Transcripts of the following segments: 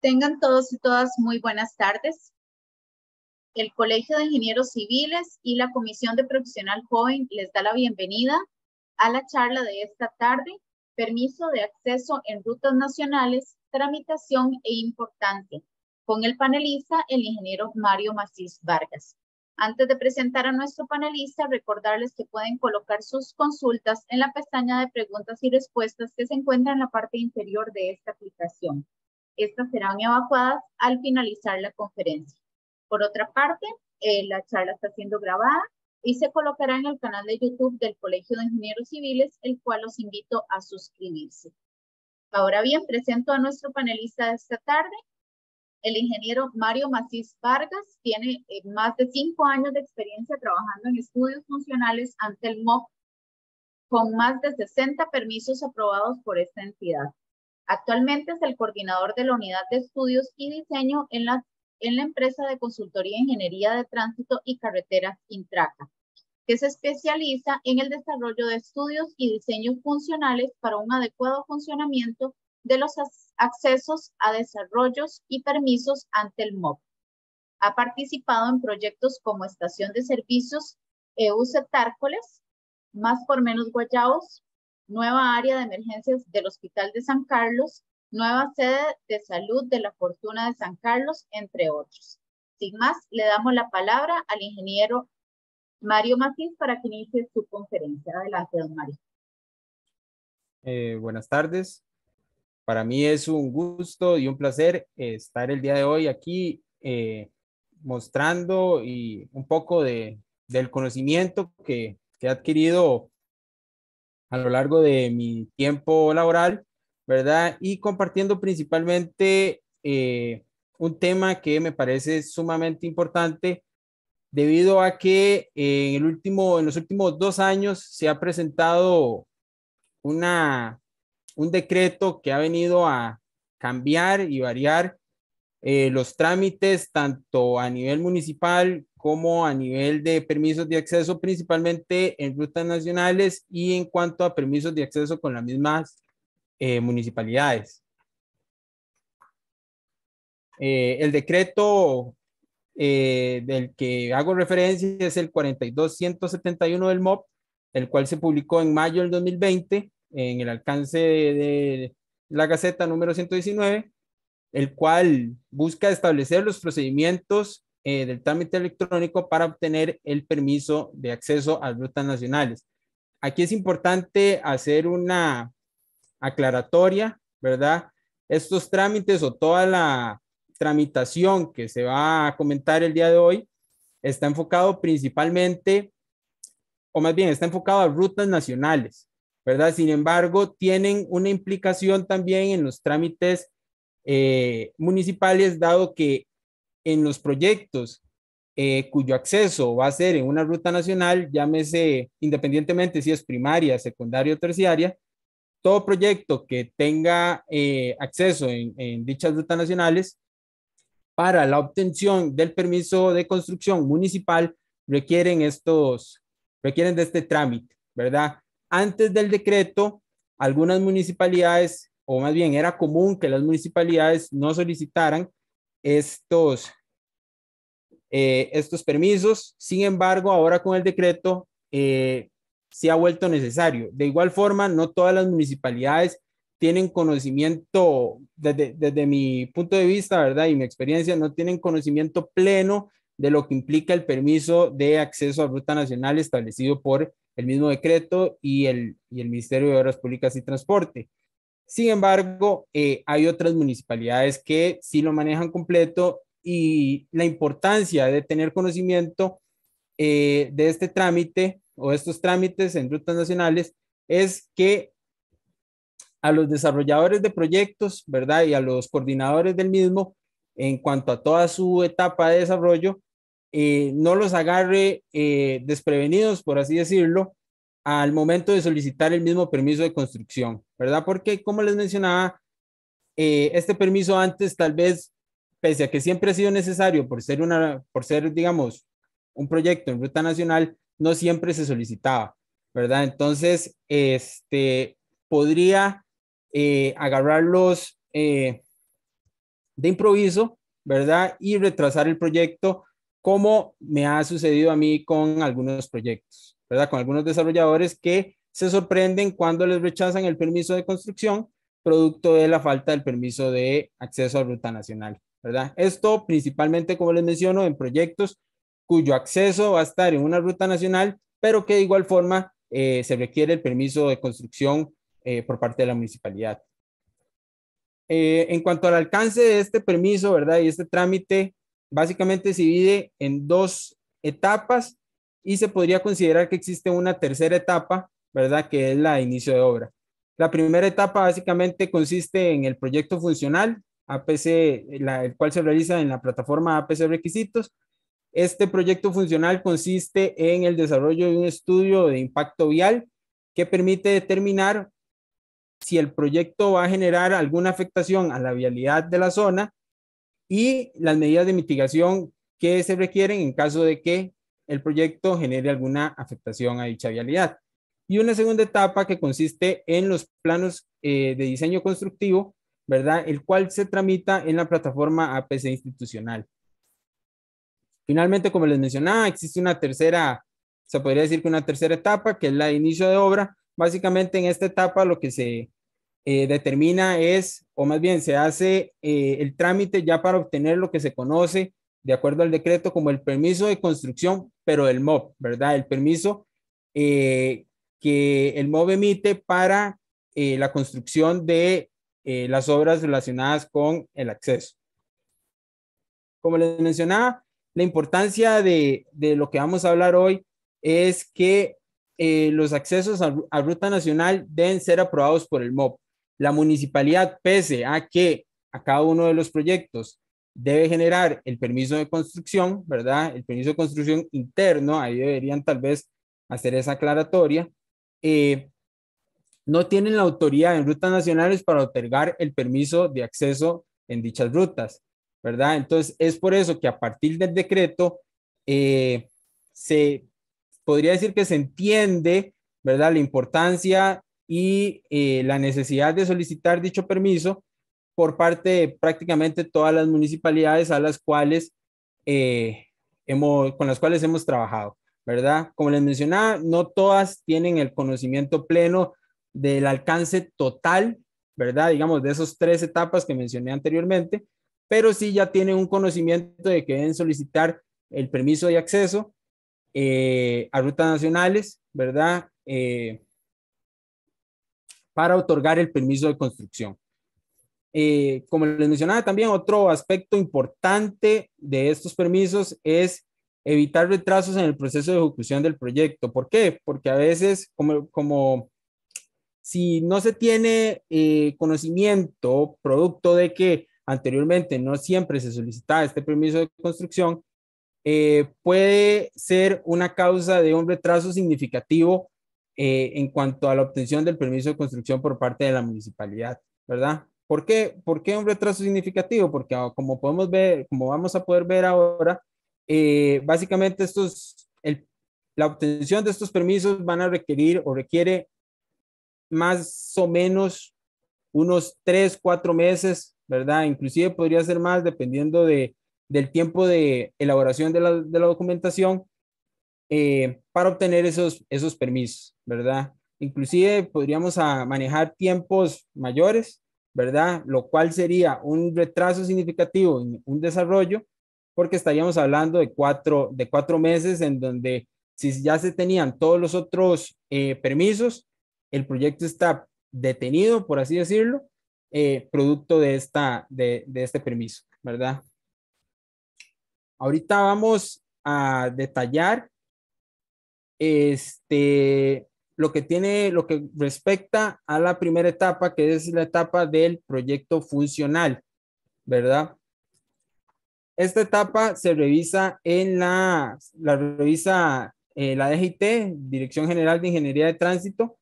Tengan todos y todas muy buenas tardes. El Colegio de Ingenieros Civiles y la Comisión de Profesional Joven les da la bienvenida a la charla de esta tarde, permiso de acceso en rutas nacionales, tramitación e importancia, con el panelista, el ingeniero Mario Macís Vargas. Antes de presentar a nuestro panelista, recordarles que pueden colocar sus consultas en la pestaña de preguntas y respuestas que se encuentra en la parte inferior de esta aplicación. Estas serán evacuadas al finalizar la conferencia. Por otra parte, la charla está siendo grabada y se colocará en el canal de YouTube del Colegio de Ingenieros Civiles, el cual los invito a suscribirse. Ahora bien, presento a nuestro panelista de esta tarde, el ingeniero Mario Macís Vargas. Tiene más de 5 años de experiencia trabajando en estudios funcionales ante el MOC, con más de 60 permisos aprobados por esta entidad. Actualmente es el coordinador de la Unidad de Estudios y Diseño en la empresa de consultoría e ingeniería de tránsito y carreteras Intraca, que se especializa en el desarrollo de estudios y diseños funcionales para un adecuado funcionamiento de los accesos a desarrollos y permisos ante el MOP. Ha participado en proyectos como Estación de Servicios EUC Tárcoles, Más por Menos Guayabos, Nueva Área de Emergencias del Hospital de San Carlos, Nueva Sede de Salud de la Fortuna de San Carlos, entre otros. Sin más, le damos la palabra al ingeniero Mario Macís para que inicie su conferencia. Adelante, don Mario. Buenas tardes. Para mí es un gusto y un placer estar el día de hoy aquí mostrando y un poco del conocimiento que he adquirido a lo largo de mi tiempo laboral, ¿verdad? Y compartiendo principalmente un tema que me parece sumamente importante debido a que en los últimos 2 años se ha presentado un decreto que ha venido a cambiar y variar los trámites tanto a nivel municipal como a nivel de permisos de acceso, principalmente en rutas nacionales y en cuanto a permisos de acceso con las mismas municipalidades. El decreto del que hago referencia es el 42171 del MOP, el cual se publicó en mayo del 2020 en el alcance de la Gaceta número 119, el cual busca establecer los procedimientos del trámite electrónico para obtener el permiso de acceso a rutas nacionales. Aquí es importante hacer una aclaratoria, ¿verdad? Estos trámites o toda la tramitación que se va a comentar el día de hoy está enfocado principalmente, o más bien está enfocado a rutas nacionales, ¿verdad? Sin embargo, tienen una implicación también en los trámites municipales, dado que en los proyectos cuyo acceso va a ser en una ruta nacional, llámese independientemente si es primaria, secundaria o terciaria, todo proyecto que tenga acceso en dichas rutas nacionales para la obtención del permiso de construcción municipal requieren de este trámite, ¿verdad? Antes del decreto, algunas municipalidades, o más bien era común que las municipalidades no solicitaran estos permisos. Sin embargo, ahora con el decreto se ha vuelto necesario. De igual forma, no todas las municipalidades tienen conocimiento, desde mi punto de vista, ¿verdad? Y mi experiencia, no tienen conocimiento pleno de lo que implica el permiso de acceso a ruta nacional establecido por el mismo decreto y el Ministerio de Obras Públicas y Transporte. Sin embargo, hay otras municipalidades que sí lo manejan completo, y la importancia de tener conocimiento de este trámite o de estos trámites en rutas nacionales es que a los desarrolladores de proyectos, ¿verdad? Y a los coordinadores del mismo, en cuanto a toda su etapa de desarrollo, no los agarre desprevenidos, por así decirlo, al momento de solicitar el mismo permiso de construcción, ¿verdad? Porque, como les mencionaba, este permiso antes tal vez, pese a que siempre ha sido necesario por ser, digamos, un proyecto en ruta nacional, no siempre se solicitaba, ¿verdad? Entonces, podría agarrarlos de improviso, ¿verdad? Y retrasar el proyecto, como me ha sucedido a mí con algunos proyectos, ¿verdad? Con algunos desarrolladores que se sorprenden cuando les rechazan el permiso de construcción, producto de la falta del permiso de acceso a ruta nacional, ¿verdad? Esto principalmente, como les menciono, en proyectos cuyo acceso va a estar en una ruta nacional, pero que de igual forma se requiere el permiso de construcción por parte de la municipalidad. En cuanto al alcance de este permiso, ¿verdad? Y este trámite, básicamente se divide en dos etapas y se podría considerar que existe una tercera etapa, ¿verdad? Que es la de inicio de obra. La primera etapa básicamente consiste en el proyecto funcional, APC, el cual se realiza en la plataforma APC Requisitos. Este proyecto funcional consiste en el desarrollo de un estudio de impacto vial que permite determinar si el proyecto va a generar alguna afectación a la vialidad de la zona y las medidas de mitigación que se requieren en caso de que el proyecto genere alguna afectación a dicha vialidad. Y una segunda etapa que consiste en los planos de diseño constructivo, ¿verdad? El cual se tramita en la plataforma APC institucional. Finalmente, como les mencionaba, existe una tercera, se podría decir que una tercera etapa, que es la de inicio de obra. Básicamente en esta etapa lo que se determina es, o más bien se hace el trámite ya para obtener lo que se conoce, de acuerdo al decreto, como el permiso de construcción, pero del MOB, ¿verdad? El permiso que el MOB emite para la construcción de las obras relacionadas con el acceso. Como les mencionaba, la importancia de lo que vamos a hablar hoy es que los accesos a ruta nacional deben ser aprobados por el MOB. La municipalidad, pese a que a cada uno de los proyectos debe generar el permiso de construcción, ¿verdad? El permiso de construcción interno, ahí deberían tal vez hacer esa aclaratoria. No tienen la autoridad en rutas nacionales para otorgar el permiso de acceso en dichas rutas, ¿verdad? Entonces, es por eso que a partir del decreto se podría decir que se entiende, ¿verdad? La importancia y la necesidad de solicitar dicho permiso por parte de prácticamente todas las municipalidades a las cuales con las cuales hemos trabajado, ¿verdad? Como les mencionaba, no todas tienen el conocimiento pleno del alcance total, ¿verdad? Digamos, de esos 3 etapas que mencioné anteriormente, pero sí ya tienen un conocimiento de que deben solicitar el permiso de acceso a rutas nacionales, ¿verdad? Para otorgar el permiso de construcción. Como les mencionaba también, otro aspecto importante de estos permisos es evitar retrasos en el proceso de ejecución del proyecto. ¿Por qué? Porque a veces, como si no se tiene conocimiento producto de que anteriormente no siempre se solicitaba este permiso de construcción, puede ser una causa de un retraso significativo en cuanto a la obtención del permiso de construcción por parte de la municipalidad, ¿verdad? ¿Por qué? ¿Por qué un retraso significativo? Porque como podemos ver, como vamos a poder ver ahora, básicamente la obtención de estos permisos van a requerir o requiere más o menos unos 3, 4 meses, ¿verdad? Inclusive podría ser más dependiendo del tiempo de elaboración de la documentación para obtener esos permisos, ¿verdad? Inclusive podríamos manejar tiempos mayores, ¿verdad? Lo cual sería un retraso significativo en un desarrollo, porque estaríamos hablando de 4 meses en donde si ya se tenían todos los otros permisos, el proyecto está detenido, por así decirlo, producto de este permiso, ¿verdad? Ahorita vamos a detallar lo que respecta a la primera etapa, que es la etapa del proyecto funcional, ¿verdad? Esta etapa se revisa la revisa la DGIT, Dirección General de Ingeniería de Tránsito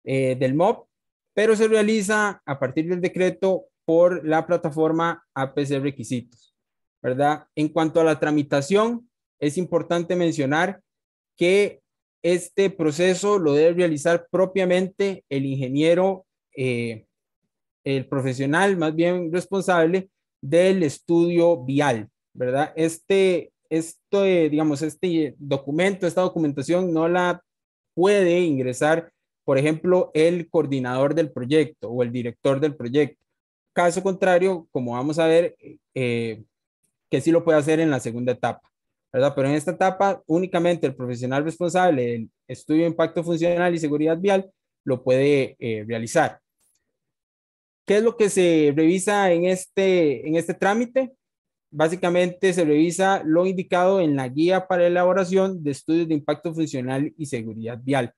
del MOB, pero se realiza a partir del decreto por la plataforma APC Requisitos, ¿verdad? En cuanto a la tramitación, es importante mencionar que este proceso lo debe realizar propiamente el ingeniero, el profesional más bien responsable del estudio vial, ¿verdad? Digamos, este documento, esta documentación no la puede ingresar, por ejemplo, el coordinador del proyecto o el director del proyecto. Caso contrario, como vamos a ver, que sí lo puede hacer en la segunda etapa, ¿verdad? Pero en esta etapa, únicamente el profesional responsable del estudio de impacto funcional y seguridad vial lo puede realizar. ¿Qué es lo que se revisa en este trámite? Básicamente se revisa lo indicado en la guía para elaboración de estudios de impacto funcional y seguridad vial.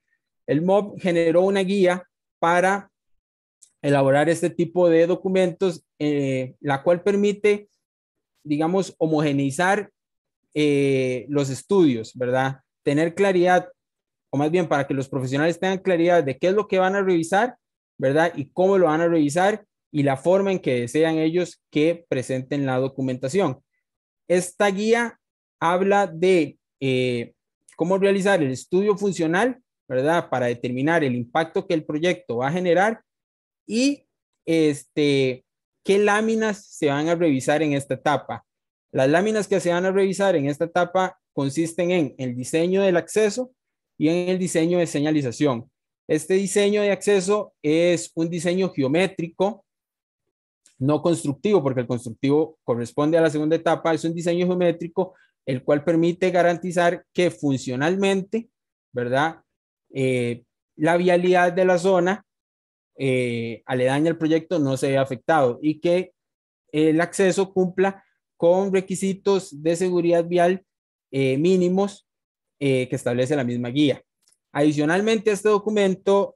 El MOB generó una guía para elaborar este tipo de documentos, la cual permite, digamos, homogeneizar los estudios, ¿verdad? Tener claridad, o más bien para que los profesionales tengan claridad de qué es lo que van a revisar, ¿verdad? Y cómo lo van a revisar y la forma en que desean ellos que presenten la documentación. Esta guía habla de cómo realizar el estudio funcional, ¿verdad? Para determinar el impacto que el proyecto va a generar y qué láminas se van a revisar en esta etapa. Las láminas que se van a revisar en esta etapa consisten en el diseño del acceso y en el diseño de señalización. Este diseño de acceso es un diseño geométrico, no constructivo, porque el constructivo corresponde a la segunda etapa, es un diseño geométrico, el cual permite garantizar que funcionalmente, ¿verdad? La vialidad de la zona aledaña al proyecto no se ve afectado y que el acceso cumpla con requisitos de seguridad vial mínimos que establece la misma guía. Adicionalmente, este documento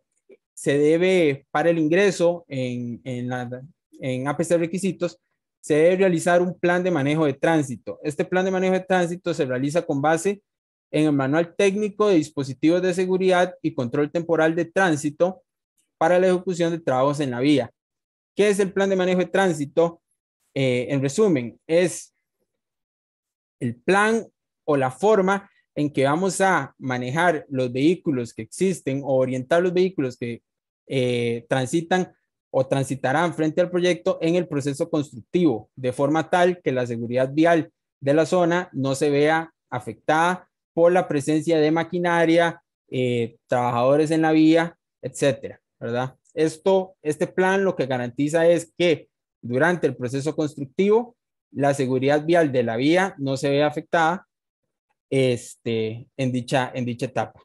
se debe, para el ingreso en APC requisitos, se debe realizar un plan de manejo de tránsito. Este plan de manejo de tránsito se realiza con base en el Manual Técnico de Dispositivos de Seguridad y Control Temporal de Tránsito para la ejecución de trabajos en la vía. ¿Qué es el plan de manejo de tránsito? En resumen, es el plan o la forma en que vamos a manejar los vehículos que existen o orientar los vehículos que transitan o transitarán frente al proyecto en el proceso constructivo, de forma tal que la seguridad vial de la zona no se vea afectada por la presencia de maquinaria, trabajadores en la vía, etcétera, ¿verdad? Este plan lo que garantiza es que durante el proceso constructivo la seguridad vial de la vía no se ve afectada en dicha etapa.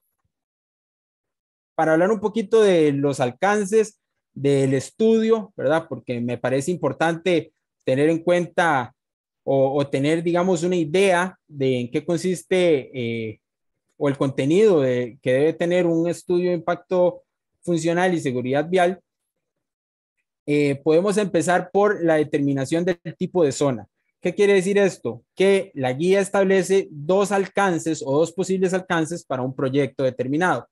Para hablar un poquito de los alcances del estudio, ¿verdad? Porque me parece importante tener en cuenta o tener, digamos, una idea de en qué consiste o el contenido que debe tener un estudio de impacto funcional y seguridad vial. Podemos empezar por la determinación del tipo de zona. ¿Qué quiere decir esto? Que la guía establece dos alcances o dos posibles alcances para un proyecto determinado,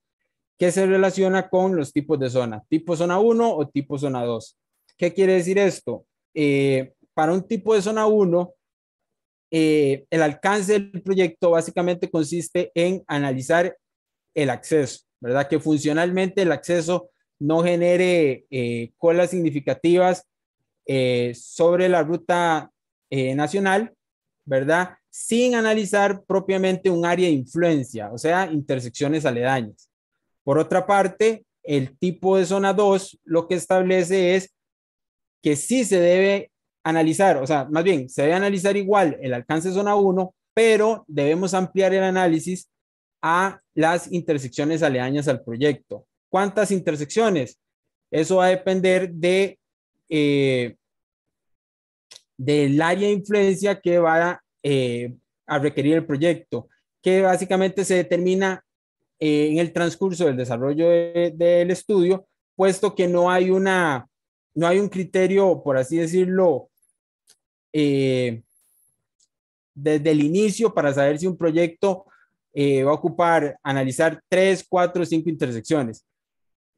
que se relaciona con los tipos de zona, tipo zona 1 o tipo zona 2. ¿Qué quiere decir esto? Para un tipo de zona 1, el alcance del proyecto básicamente consiste en analizar el acceso, ¿verdad? Que funcionalmente el acceso no genere colas significativas sobre la ruta nacional, ¿verdad? Sin analizar propiamente un área de influencia, o sea, intersecciones aledañas. Por otra parte, el tipo de zona 2 lo que establece es que sí se debe analizar, o sea, más bien, se debe analizar igual el alcance de zona 1, pero debemos ampliar el análisis a las intersecciones aledañas al proyecto. ¿Cuántas intersecciones? Eso va a depender del área de influencia que va a requerir el proyecto, que básicamente se determina en el transcurso del desarrollo del estudio, puesto que no hay un criterio, por así decirlo, desde el inicio para saber si un proyecto va a ocupar analizar 3, 4, 5 intersecciones.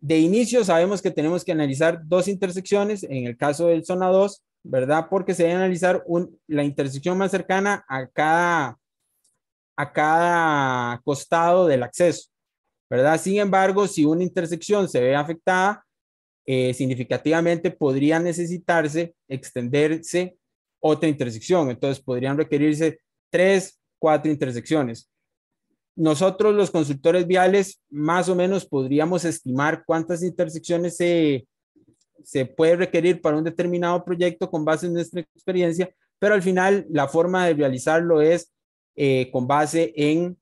De inicio sabemos que tenemos que analizar 2 intersecciones, en el caso del zona 2, ¿verdad? Porque se debe analizar la intersección más cercana a cada costado del acceso, ¿verdad? Sin embargo, si una intersección se ve afectada, significativamente podría necesitarse extenderse otra intersección. Entonces podrían requerirse 3, 4 intersecciones. Nosotros los consultores viales más o menos podríamos estimar cuántas intersecciones se puede requerir para un determinado proyecto con base en nuestra experiencia, pero al final la forma de realizarlo es con base en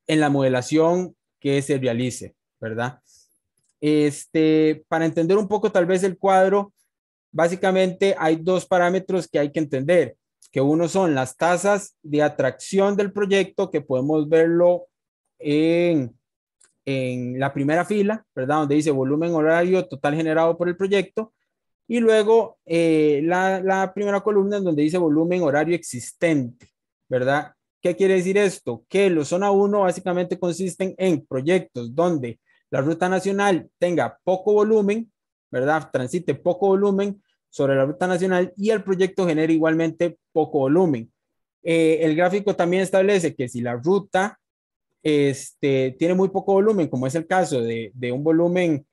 la modelación que se realice, ¿verdad? Para entender un poco tal vez el cuadro, básicamente hay dos parámetros que hay que entender, que uno son las tasas de atracción del proyecto, que podemos verlo en la primera fila, ¿verdad? Donde dice volumen horario total generado por el proyecto. Y luego la primera columna en donde dice volumen horario existente, ¿verdad? ¿Qué quiere decir esto? Que los zona 1 básicamente consisten en proyectos donde la ruta nacional tenga poco volumen, ¿verdad? Transite poco volumen sobre la ruta nacional y el proyecto genere igualmente poco volumen. El gráfico también establece que si la ruta tiene muy poco volumen, como es el caso de un volumen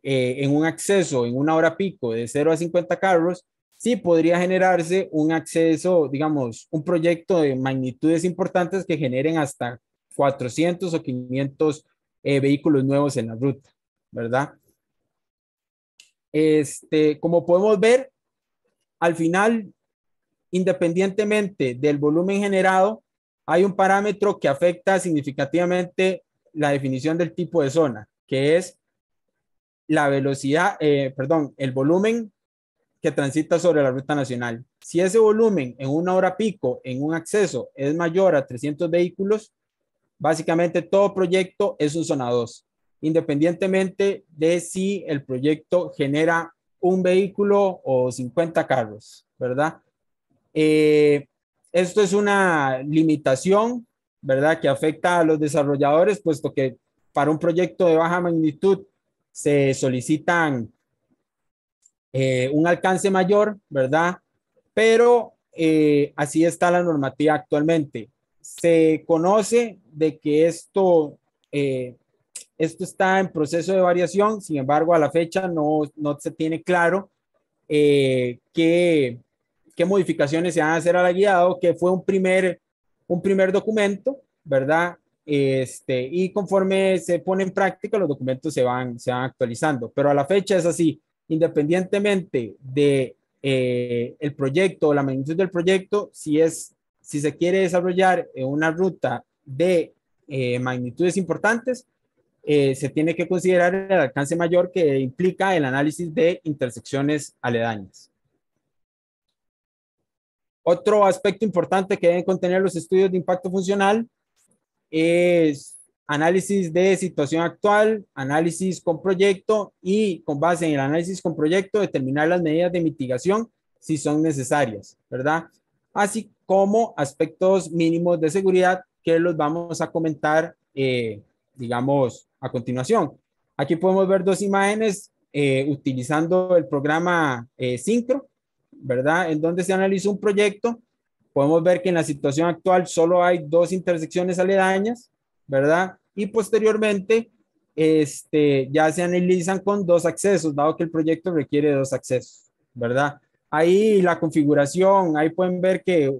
en un acceso en una hora pico de 0 a 50 carros, sí podría generarse un acceso, digamos, un proyecto de magnitudes importantes que generen hasta 400 o 500 vehículos nuevos en la ruta, ¿verdad? Como podemos ver, al final, independientemente del volumen generado, hay un parámetro que afecta significativamente la definición del tipo de zona, que es la velocidad, el volumen que transita sobre la ruta nacional. Si ese volumen en una hora pico en un acceso es mayor a 300 vehículos, básicamente todo proyecto es un zona 2, independientemente de si el proyecto genera un vehículo o 50 carros, ¿verdad? Esto es una limitación, ¿verdad? Que afecta a los desarrolladores, puesto que para un proyecto de baja magnitud se solicitan un alcance mayor, ¿verdad? Pero así está la normativa actualmente. Se conoce de que esto está en proceso de variación, sin embargo, a la fecha no se tiene claro qué modificaciones se van a hacer a la guía, dado que fue un primer documento, ¿verdad? Y conforme se pone en práctica, los documentos se van actualizando, pero a la fecha es así, independientemente de el proyecto o la magnitud del proyecto, si se quiere desarrollar una ruta de magnitudes importantes, se tiene que considerar el alcance mayor que implica el análisis de intersecciones aledañas. Otro aspecto importante que deben contener los estudios de impacto funcional es análisis de situación actual, análisis con proyecto y con base en el análisis con proyecto determinar las medidas de mitigación si son necesarias, ¿verdad? Así como aspectos mínimos de seguridad que los vamos a comentar, digamos, a continuación. Aquí podemos ver dos imágenes utilizando el programa Syncro, ¿verdad? En donde se analizó un proyecto. Podemos ver que en la situación actual solo hay 2 intersecciones aledañas, ¿verdad? Y posteriormente ya se analizan con 2 accesos, dado que el proyecto requiere 2 accesos, ¿verdad? Ahí la configuración, ahí pueden ver que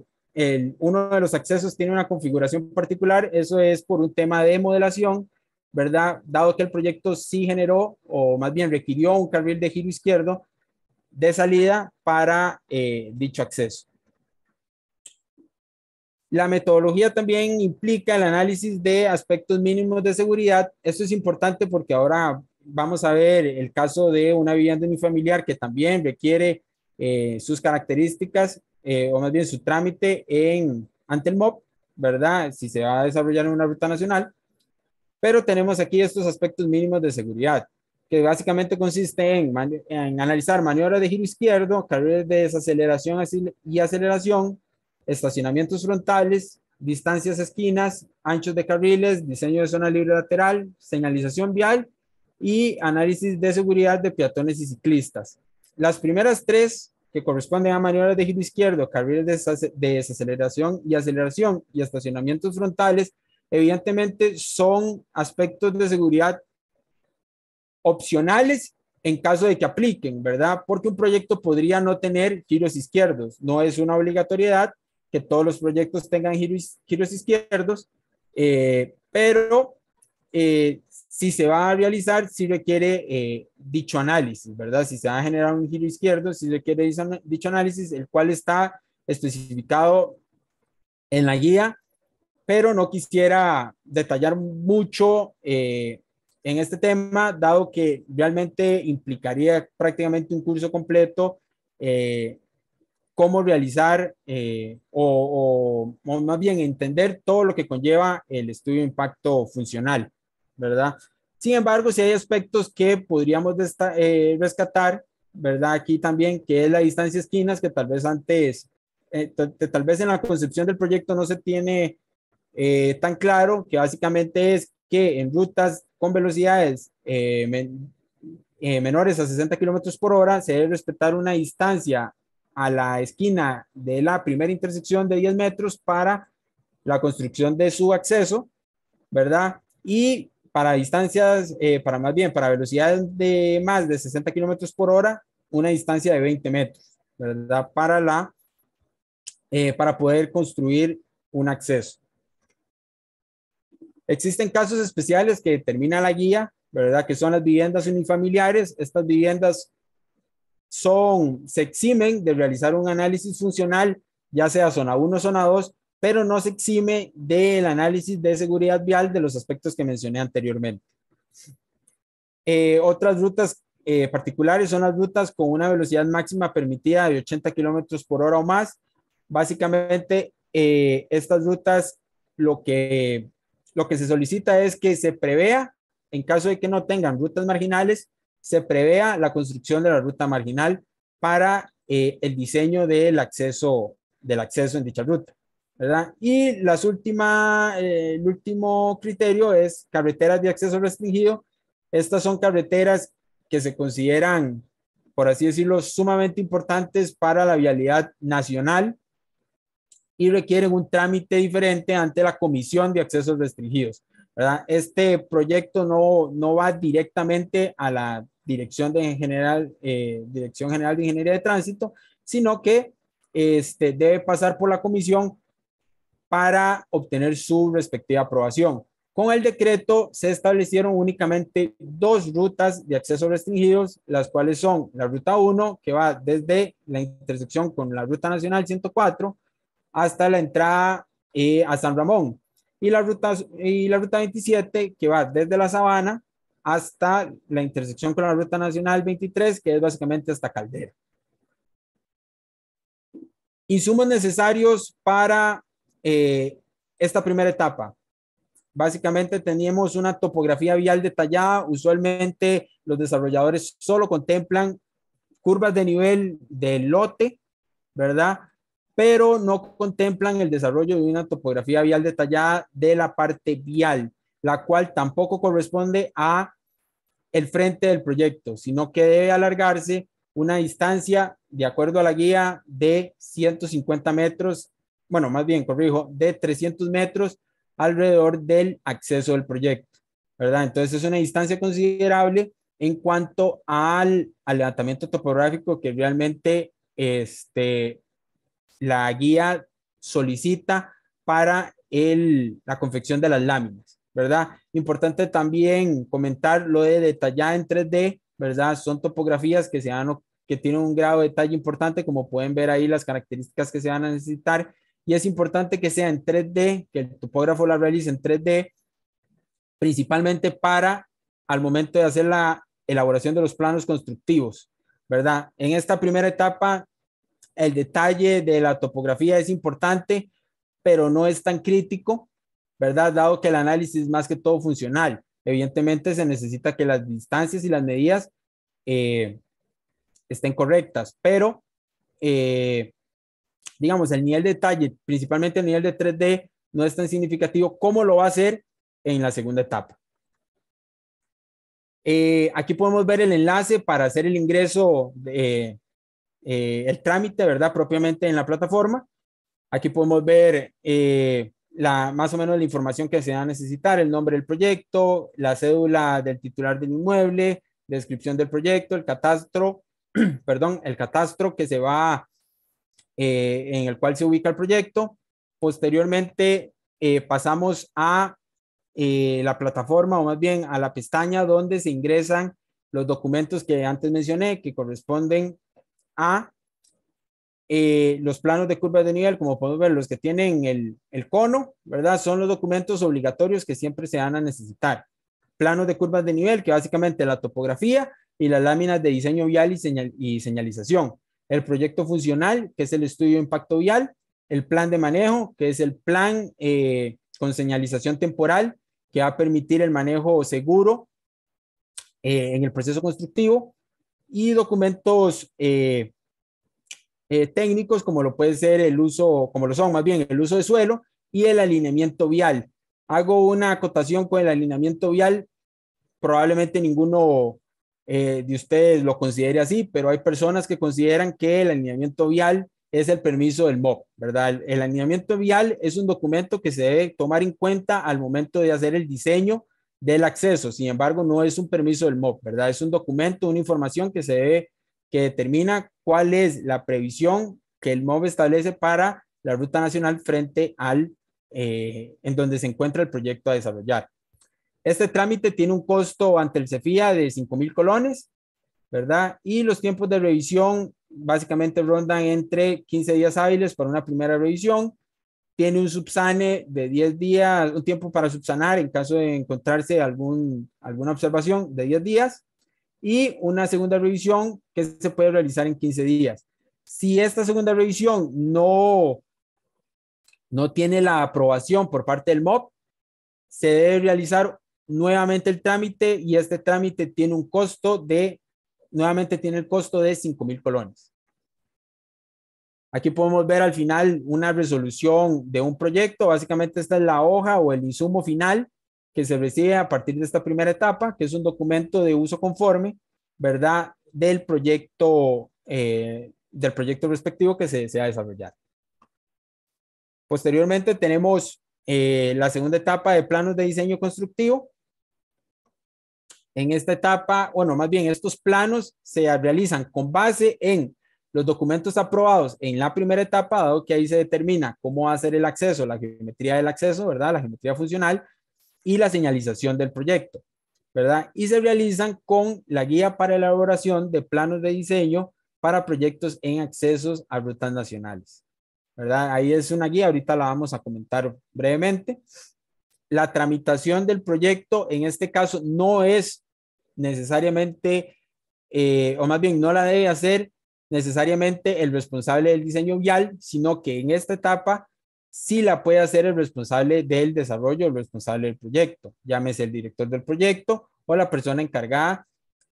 uno de los accesos tiene una configuración particular, eso es por un tema de modelación, ¿verdad? Dado que el proyecto sí generó, o más bien requirió un carril de giro izquierdo de salida para dicho acceso. La metodología también implica el análisis de aspectos mínimos de seguridad. Esto es importante porque ahora vamos a ver el caso de una vivienda unifamiliar que también requiere sus características o más bien su trámite ante el MOB, ¿verdad? Si se va a desarrollar en una ruta nacional. Pero tenemos aquí estos aspectos mínimos de seguridad, que básicamente consiste en analizar maniobras de giro izquierdo, carriles de desaceleración y aceleración, estacionamientos frontales, distancias esquinas, anchos de carriles, diseño de zona libre lateral, señalización vial y análisis de seguridad de peatones y ciclistas. Las primeras 3, que corresponden a maniobras de giro izquierdo, carriles de desaceleración y aceleración y estacionamientos frontales, evidentemente son aspectos de seguridad opcionales en caso de que apliquen, ¿verdad? Porque un proyecto podría no tener giros izquierdos. No es una obligatoriedad que todos los proyectos tengan giros izquierdos, pero si se va a realizar, si requiere dicho análisis, ¿verdad? Si se va a generar un giro izquierdo, si requiere dicho análisis, el cual está especificado en la guía, pero no quisiera detallar mucho en este tema, dado que realmente implicaría prácticamente un curso completo, cómo realizar o más bien entender todo lo que conlleva el estudio de impacto funcional, ¿verdad? Sin embargo, si hay aspectos que podríamos rescatar, ¿verdad? Aquí también, que es la distancia esquinas, que tal vez antes, tal vez en la concepción del proyecto no se tiene tan claro, que básicamente es que en rutas con velocidades menores a 60 kilómetros por hora se debe respetar una distancia a la esquina de la primera intersección de 10 metros para la construcción de su acceso, ¿verdad? Y para distancias, para más bien, para velocidades de más de 60 kilómetros por hora, una distancia de 20 metros, ¿verdad? Para poder construir un acceso. Existen casos especiales que determina la guía, ¿verdad? Que son las viviendas unifamiliares. Estas viviendas se eximen de realizar un análisis funcional, ya sea zona 1 o zona 2, pero no se exime del análisis de seguridad vial de los aspectos que mencioné anteriormente. Otras rutas particulares son las rutas con una velocidad máxima permitida de 80 kilómetros por hora o más. Básicamente, estas rutas lo que se solicita es que se prevea, en caso de que no tengan rutas marginales, se prevea la construcción de la ruta marginal para el diseño del acceso en dicha ruta, ¿verdad? Y el último criterio es carreteras de acceso restringido. Estas son carreteras que se consideran, por así decirlo, sumamente importantes para la vialidad nacional y requieren un trámite diferente ante la Comisión de Accesos Restringidos, ¿verdad? Este proyecto no va directamente a la Dirección General de Ingeniería de Tránsito, sino que debe pasar por la comisión para obtener su respectiva aprobación. Con el decreto se establecieron únicamente dos rutas de acceso restringidos, las cuales son la ruta 1, que va desde la intersección con la ruta nacional 104 hasta la entrada a San Ramón, y la ruta 27, que va desde la Sabana hasta la intersección con la ruta nacional 23, que es básicamente hasta Caldera. Insumos necesarios para esta primera etapa. Básicamente teníamos una topografía vial detallada. Usualmente los desarrolladores solo contemplan curvas de nivel del lote, ¿verdad? Pero no contemplan el desarrollo de una topografía vial detallada de la parte vial, la cual tampoco corresponde a el frente del proyecto, sino que debe alargarse una distancia, de acuerdo a la guía, de 150 metros, bueno, más bien, corrijo, de 300 metros alrededor del acceso del proyecto, ¿verdad? Entonces es una distancia considerable en cuanto al levantamiento topográfico que realmente la guía solicita para la confección de las láminas, ¿verdad? Importante también comentar lo de detallada en 3D, ¿verdad? Son topografías que tienen un grado de detalle importante, como pueden ver ahí las características que se van a necesitar, y es importante que sea en 3D, que el topógrafo la realice en 3D, principalmente para al momento de hacer la elaboración de los planos constructivos, ¿verdad? En esta primera etapa, el detalle de la topografía es importante, pero no es tan crítico, ¿verdad? Dado que el análisis es más que todo funcional. Evidentemente se necesita que las distancias y las medidas estén correctas, pero digamos, el nivel de detalle, principalmente el nivel de 3D, no es tan significativo como lo va a ser en la segunda etapa. Aquí podemos ver el enlace para hacer el ingreso el trámite, ¿verdad? Propiamente en la plataforma. Aquí podemos ver más o menos la información que se va a necesitar, el nombre del proyecto, la cédula del titular del inmueble, descripción del proyecto, el catastro, perdón, el catastro que se va, en el cual se ubica el proyecto. Posteriormente pasamos a la plataforma, o más bien a la pestaña donde se ingresan los documentos que antes mencioné, que corresponden a los planos de curvas de nivel. Como podemos ver, los que tienen el cono, ¿verdad? Son los documentos obligatorios que siempre se van a necesitar. Planos de curvas de nivel, que básicamente la topografía y las láminas de diseño vial y señalización. El proyecto funcional, que es el estudio de impacto vial. El plan de manejo, que es el plan con señalización temporal, que va a permitir el manejo seguro en el proceso constructivo. Y documentos técnicos, como lo puede ser el uso, como lo son más bien el uso de suelo y el alineamiento vial. Hago una acotación con el alineamiento vial. Probablemente ninguno de ustedes lo considere así, pero hay personas que consideran que el alineamiento vial es el permiso del MOB, ¿verdad? El alineamiento vial es un documento que se debe tomar en cuenta al momento de hacer el diseño del acceso. Sin embargo, no es un permiso del MOB, ¿verdad? Es un documento, una información que se debe, que determina cuál es la previsión que el MOB establece para la ruta nacional frente al en donde se encuentra el proyecto a desarrollar. Este trámite tiene un costo ante el CEFIA de 5,000 colones, ¿verdad? Y los tiempos de revisión básicamente rondan entre 15 días hábiles para una primera revisión. Tiene un subsane de 10 días, un tiempo para subsanar en caso de encontrarse alguna observación de 10 días, y una segunda revisión que se puede realizar en 15 días. Si esta segunda revisión no tiene la aprobación por parte del MOB, se debe realizar nuevamente el trámite, y este trámite tiene un costo de, nuevamente tiene el costo de 5,000 colones. Aquí podemos ver al final una resolución de un proyecto. Básicamente esta es la hoja o el insumo final que se recibe a partir de esta primera etapa, que es un documento de uso conforme, ¿verdad? Del proyecto respectivo que se desea desarrollar. Posteriormente tenemos la segunda etapa de planos de diseño constructivo. En esta etapa, bueno, más bien estos planos se realizan con base en los documentos aprobados en la primera etapa, dado que ahí se determina cómo va a ser el acceso, la geometría del acceso, ¿verdad? La geometría funcional y la señalización del proyecto, ¿verdad? Y se realizan con la guía para elaboración de planos de diseño para proyectos en accesos a rutas nacionales, ¿verdad? Ahí es una guía, ahorita la vamos a comentar brevemente. La tramitación del proyecto en este caso no es necesariamente, o más bien no la debe hacer necesariamente el responsable del diseño vial, sino que en esta etapa sí la puede hacer el responsable del desarrollo, el responsable del proyecto, llámese el director del proyecto o la persona encargada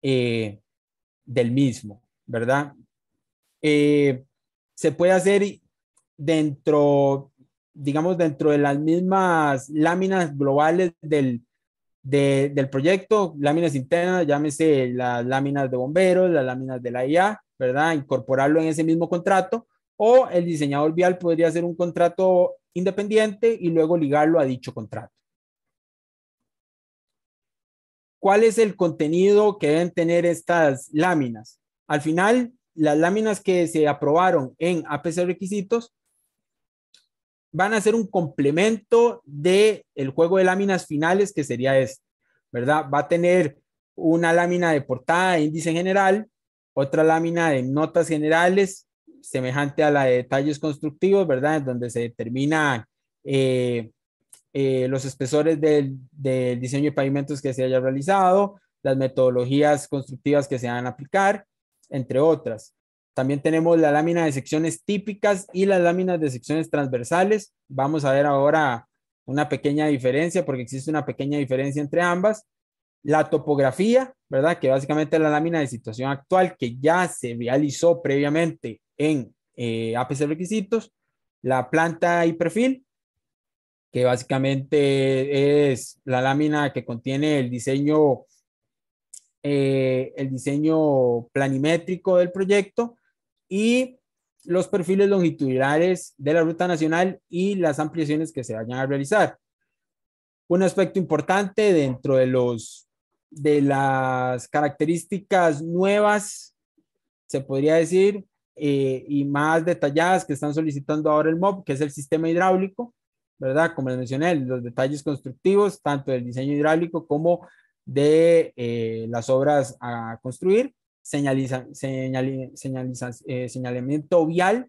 del mismo, ¿verdad? Se puede hacer dentro, digamos, dentro de las mismas láminas globales del proyecto, láminas internas, llámese las láminas de bomberos, las láminas de la IA, ¿verdad? Incorporarlo en ese mismo contrato, o el diseñador vial podría hacer un contrato independiente y luego ligarlo a dicho contrato. ¿Cuál es el contenido que deben tener estas láminas? Al final, las láminas que se aprobaron en APC requisitos van a ser un complemento del juego de láminas finales, que sería este, ¿verdad? Va a tener una lámina de portada de índice general, otra lámina de notas generales, semejante a la de detalles constructivos, ¿verdad? En donde se determinan los espesores del diseño de pavimentos que se haya realizado, las metodologías constructivas que se van a aplicar, entre otras. También tenemos la lámina de secciones típicas y las láminas de secciones transversales. Vamos a ver ahora una pequeña diferencia, porque existe una pequeña diferencia entre ambas. La topografía, ¿verdad? Que básicamente es la lámina de situación actual que ya se realizó previamente en APC requisitos. La planta y perfil, que básicamente es la lámina que contiene el diseño planimétrico del proyecto, y los perfiles longitudinales de la ruta nacional y las ampliaciones que se vayan a realizar. Un aspecto importante dentro de los de las características nuevas, se podría decir, y más detalladas que están solicitando ahora el MOB, que es el sistema hidráulico, ¿verdad? Como les mencioné, los detalles constructivos, tanto del diseño hidráulico como de las obras a construir, señalamiento vial,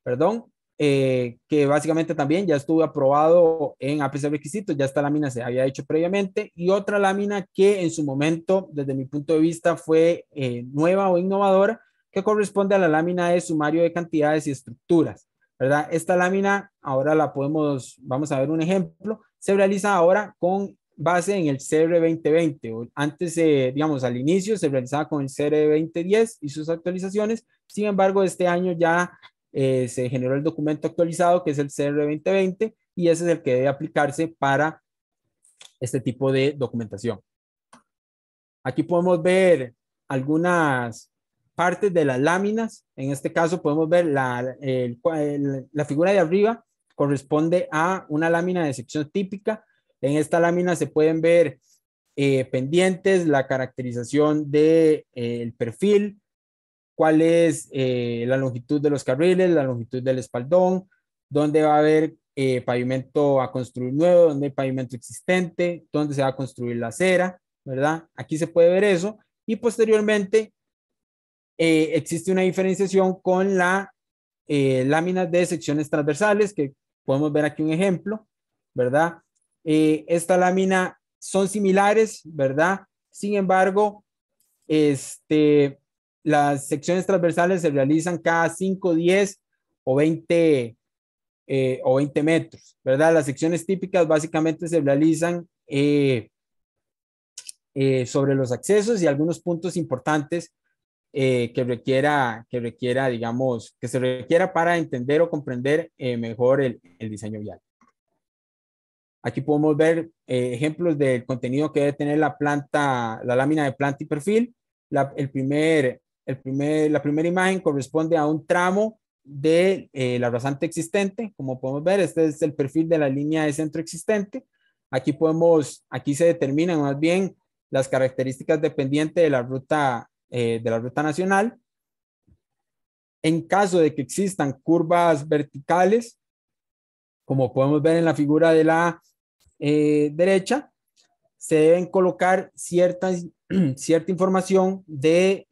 perdón, que básicamente también ya estuvo aprobado en APC requisitos, ya esta lámina se había hecho previamente, y otra lámina que en su momento, desde mi punto de vista, fue nueva o innovadora, que corresponde a la lámina de sumario de cantidades y estructuras, ¿verdad? Esta lámina, ahora vamos a ver un ejemplo, se realiza ahora con base en el CR 2020. Antes, digamos, al inicio se realizaba con el CR 2010 y sus actualizaciones. Sin embargo, este año ya se generó el documento actualizado, que es el CR 2020, y ese es el que debe aplicarse para este tipo de documentación. Aquí podemos ver algunas partes de las láminas. En este caso podemos ver la figura de arriba corresponde a una lámina de sección típica. En esta lámina se pueden ver pendientes, la caracterización del perfil, cuál es la longitud de los carriles, la longitud del espaldón, dónde va a haber pavimento a construir nuevo, dónde hay pavimento existente, dónde se va a construir la acera, ¿verdad? Aquí se puede ver eso. Y posteriormente existe una diferenciación con la láminas de secciones transversales, que podemos ver aquí un ejemplo, ¿verdad? Esta lámina son similares, ¿verdad? Sin embargo, las secciones transversales se realizan cada 5, 10 o 20 metros, ¿verdad? Las secciones típicas básicamente se realizan sobre los accesos y algunos puntos importantes que requiera, digamos, que se requiera para entender o comprender mejor el diseño vial. Aquí podemos ver ejemplos del contenido que debe tener la lámina de planta y perfil. La primera imagen corresponde a un tramo de la rasante existente. Como podemos ver, este es el perfil de la línea de centro existente. Aquí se determinan más bien las características dependientes de la ruta nacional. En caso de que existan curvas verticales, como podemos ver en la figura de la derecha, se deben colocar cierta información de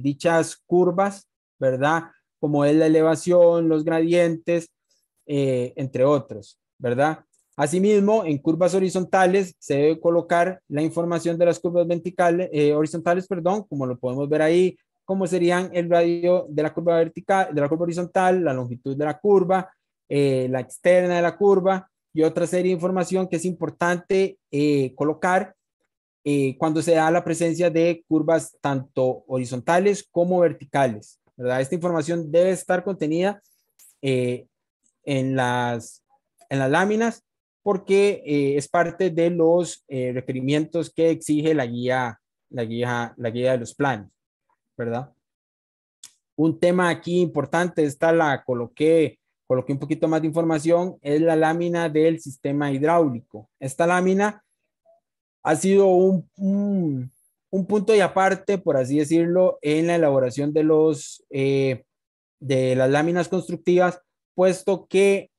dichas curvas, ¿verdad? Como es la elevación, los gradientes, entre otros, ¿verdad? Asimismo, en curvas horizontales se debe colocar la información de las curvas horizontales, perdón, como lo podemos ver ahí, como serían el radio de la curva vertical, de la curva horizontal, la longitud de la curva, la externa de la curva y otra serie de información que es importante colocar cuando se da la presencia de curvas tanto horizontales como verticales, ¿verdad? Esta información debe estar contenida en las láminas porque es parte de los requerimientos que exige la guía de los planos, ¿verdad? Un tema aquí importante, coloqué un poquito más de información, es la lámina del sistema hidráulico. Esta lámina ha sido un punto y aparte, por así decirlo, en la elaboración de las láminas constructivas, puesto que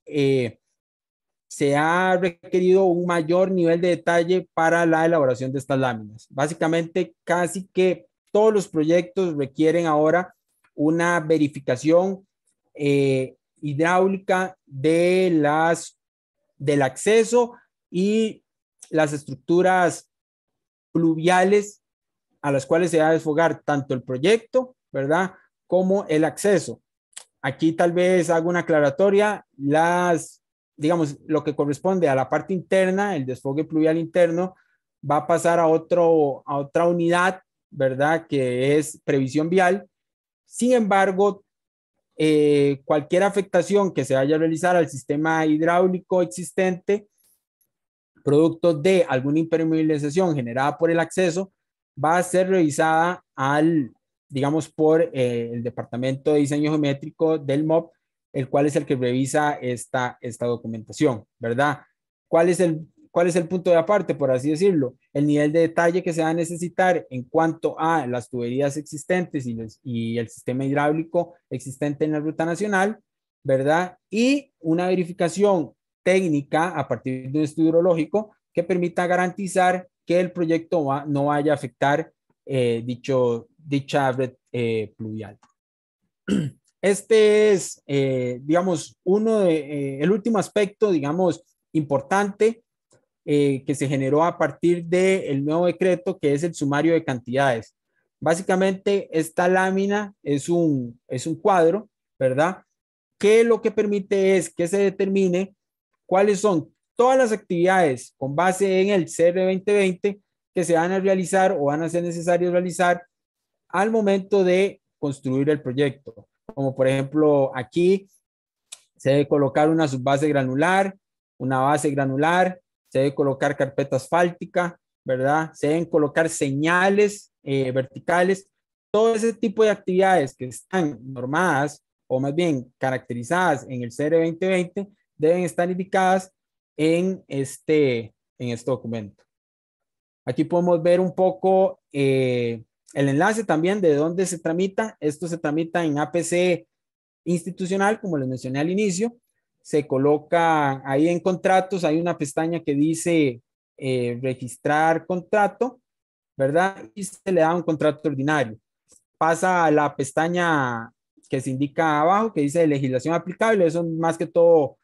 se ha requerido un mayor nivel de detalle para la elaboración de estas láminas. Básicamente, casi que todos los proyectos requieren ahora una verificación hidráulica del acceso y las estructuras pluviales a las cuales se va a desfogar tanto el proyecto, ¿verdad? Como el acceso. Aquí tal vez hago una aclaratoria, digamos, lo que corresponde a la parte interna, el desfogue pluvial interno, va a pasar a otra unidad, ¿verdad? Que es previsión vial. Sin embargo, cualquier afectación que se vaya a realizar al sistema hidráulico existente, producto de alguna impermeabilización generada por el acceso, va a ser revisada digamos, por el Departamento de Diseño Geométrico del MOB, el cual es el que revisa esta documentación, ¿verdad? ¿cuál es el punto de aparte, por así decirlo? El nivel de detalle que se va a necesitar en cuanto a las tuberías existentes y el sistema hidráulico existente en la ruta nacional, ¿verdad? Y una verificación técnica a partir de un estudio hidrológico que permita garantizar que el proyecto no vaya a afectar dicha red pluvial. Este es, digamos, el último aspecto, digamos, importante que se generó a partir del nuevo decreto, que es el sumario de cantidades. Básicamente, esta lámina es un cuadro, ¿verdad? Que lo que permite es que se determine cuáles son todas las actividades con base en el CR 2020 que se van a realizar o van a ser necesarios realizar al momento de construir el proyecto. Como por ejemplo, aquí se debe colocar una subbase granular, una base granular, se debe colocar carpeta asfáltica, ¿verdad? Se deben colocar señales verticales. Todo ese tipo de actividades que están normadas o más bien caracterizadas en el CR 2020 deben estar indicadas en este documento. Aquí podemos ver un poco el enlace también de dónde se tramita. Esto se tramita en APC institucional, como les mencioné al inicio. Se coloca ahí en contratos, hay una pestaña que dice registrar contrato, ¿verdad? Y se le da un contrato ordinario. Pasa a la pestaña que se indica abajo, que dice legislación aplicable. Eso más que todo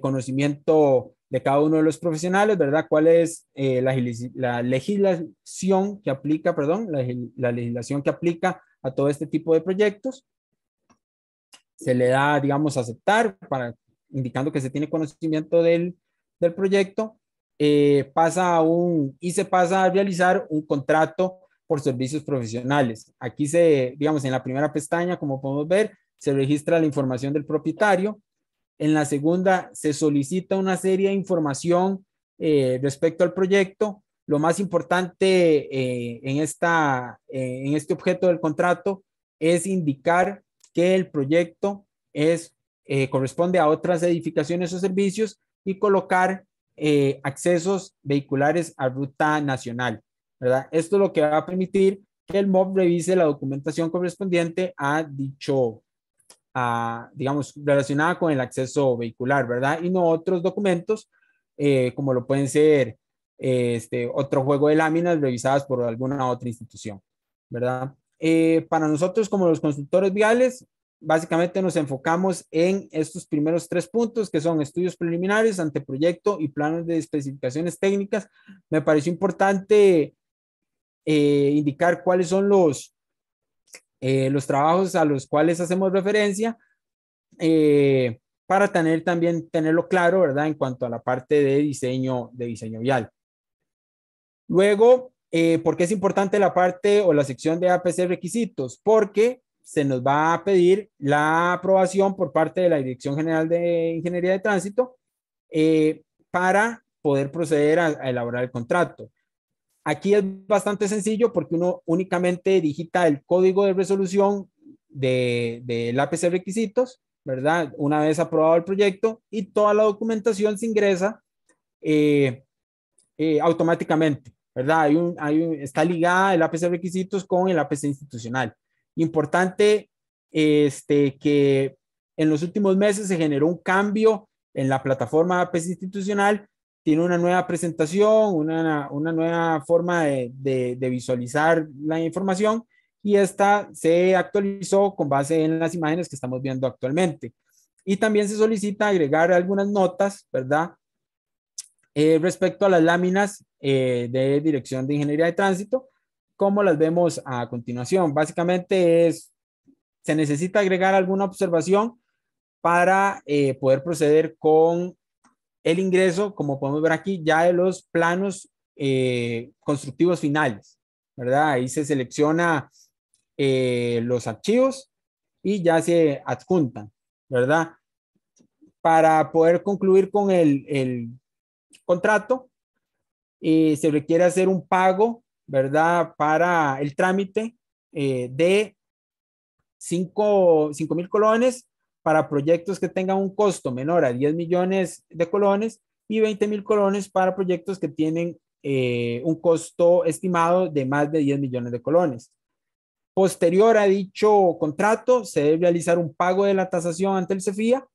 conocimiento de cada uno de los profesionales, ¿verdad? ¿Cuál es la legislación que aplica, perdón, la legislación que aplica a todo este tipo de proyectos? Se le da, digamos, aceptar, indicando que se tiene conocimiento del proyecto. Se pasa a realizar un contrato por servicios profesionales. Aquí digamos, en la primera pestaña, como podemos ver, se registra la información del propietario. En la segunda, se solicita una serie de información respecto al proyecto. Lo más importante en este objeto del contrato es indicar que el proyecto corresponde a otras edificaciones o servicios y colocar accesos vehiculares a ruta nacional, ¿verdad? Esto es lo que va a permitir que el MOB revise la documentación correspondiente a digamos, relacionada con el acceso vehicular, ¿verdad? Y no otros documentos, como lo pueden ser otro juego de láminas revisadas por alguna otra institución, ¿verdad? Para nosotros, como los constructores viales, básicamente nos enfocamos en estos primeros 3 puntos, que son estudios preliminares, anteproyecto y planos de especificaciones técnicas. Me pareció importante indicar cuáles son los trabajos a los cuales hacemos referencia para también tenerlo claro, ¿verdad? En cuanto a la parte de diseño vial. Luego, ¿por qué es importante la parte o la sección de APC requisitos? Porque se nos va a pedir la aprobación por parte de la Dirección General de Ingeniería de Tránsito para poder proceder a elaborar el contrato. Aquí es bastante sencillo porque uno únicamente digita el código de resolución del APC requisitos, ¿verdad? Una vez aprobado el proyecto y toda la documentación se ingresa automáticamente, ¿verdad? Está ligada el APC requisitos con el APC institucional. Importante que en los últimos meses se generó un cambio en la plataforma APC institucional. Tiene una nueva presentación, una nueva forma de visualizar la información y esta se actualizó con base en las imágenes que estamos viendo actualmente. Y también se solicita agregar algunas notas, ¿verdad? Respecto a las láminas de Dirección de Ingeniería de Tránsito, como las vemos a continuación. Básicamente se necesita agregar alguna observación para poder proceder con el ingreso, como podemos ver aquí, ya de los planos constructivos finales, ¿verdad? Ahí se selecciona los archivos y ya se adjuntan, ¿verdad? Para poder concluir con el contrato, se requiere hacer un pago, ¿verdad? Para el trámite de 5,000 colones para proyectos que tengan un costo menor a 10 millones de colones y 20.000 colones para proyectos que tienen un costo estimado de más de 10 millones de colones. Posterior a dicho contrato, se debe realizar un pago de la tasación ante el CEFIA,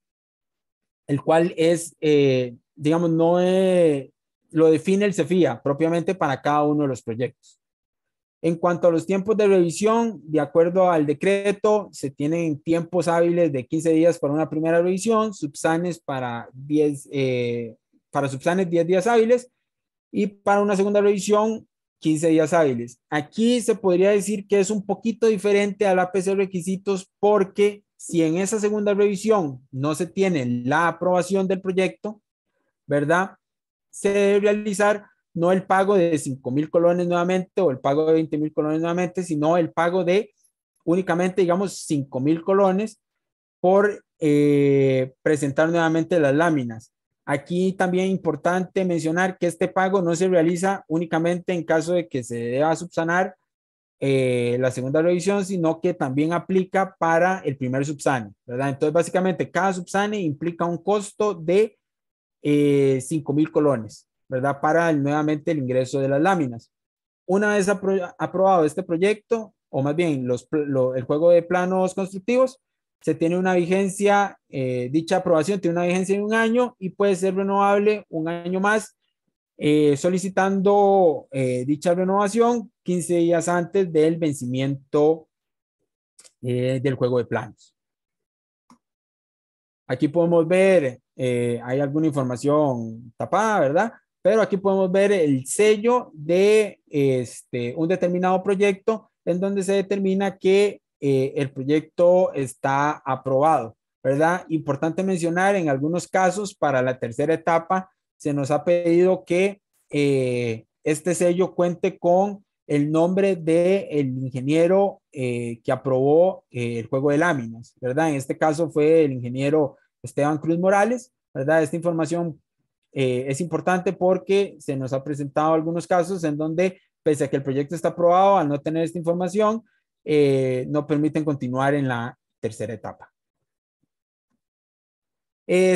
el cual es, digamos, no lo define el CEFIA propiamente para cada uno de los proyectos. En cuanto a los tiempos de revisión, de acuerdo al decreto, se tienen tiempos hábiles de 15 días para una primera revisión, subsanes para 10 días hábiles y para una segunda revisión 15 días hábiles. Aquí se podría decir que es un poquito diferente al APC requisitos porque si en esa segunda revisión no se tiene la aprobación del proyecto, ¿verdad? Se debe realizar no el pago de 5.000 colones nuevamente o el pago de 20.000 colones nuevamente, sino el pago de únicamente, digamos, 5.000 colones por presentar nuevamente las láminas. Aquí también es importante mencionar que este pago no se realiza únicamente en caso de que se deba subsanar la segunda revisión, sino que también aplica para el primer subsane, ¿verdad? Entonces, básicamente, cada subsane implica un costo de 5.000 colones, ¿verdad? Para nuevamente el ingreso de las láminas. Una vez aprobado este proyecto, o más bien el juego de planos constructivos, se tiene una vigencia, dicha aprobación tiene una vigencia de 1 año y puede ser renovable 1 año más, solicitando dicha renovación 15 días antes del vencimiento del juego de planos. Aquí podemos ver, hay alguna información tapada, ¿verdad? Pero aquí podemos ver el sello de un determinado proyecto en donde se determina que el proyecto está aprobado, ¿verdad? Importante mencionar, en algunos casos, para la tercera etapa, se nos ha pedido que este sello cuente con el nombre del ingeniero que aprobó el juego de láminas, ¿verdad? En este caso fue el ingeniero Esteban Cruz Morales, ¿verdad? Esta información es importante porque se nos ha presentado algunos casos en donde, pese a que el proyecto está aprobado, al no tener esta información, no permiten continuar en la tercera etapa.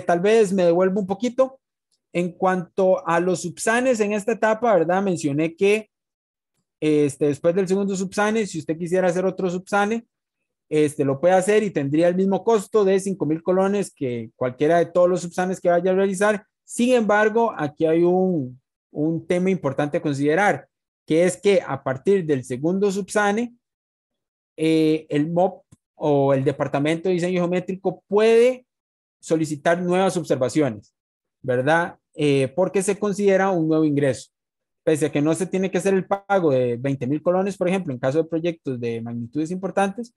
Tal vez me devuelvo un poquito. En cuanto a los subsanes en esta etapa, ¿verdad? Mencioné que después del segundo subsane, si usted quisiera hacer otro subsane, lo puede hacer y tendría el mismo costo de 5.000 colones que cualquiera de todos los subsanes que vaya a realizar. Sin embargo, aquí hay un tema importante a considerar, que es que a partir del segundo subsane, el MOP o el Departamento de Diseño Geométrico puede solicitar nuevas observaciones, ¿verdad? Porque se considera un nuevo ingreso. Pese a que no se tiene que hacer el pago de 20.000 colones, por ejemplo, en caso de proyectos de magnitudes importantes,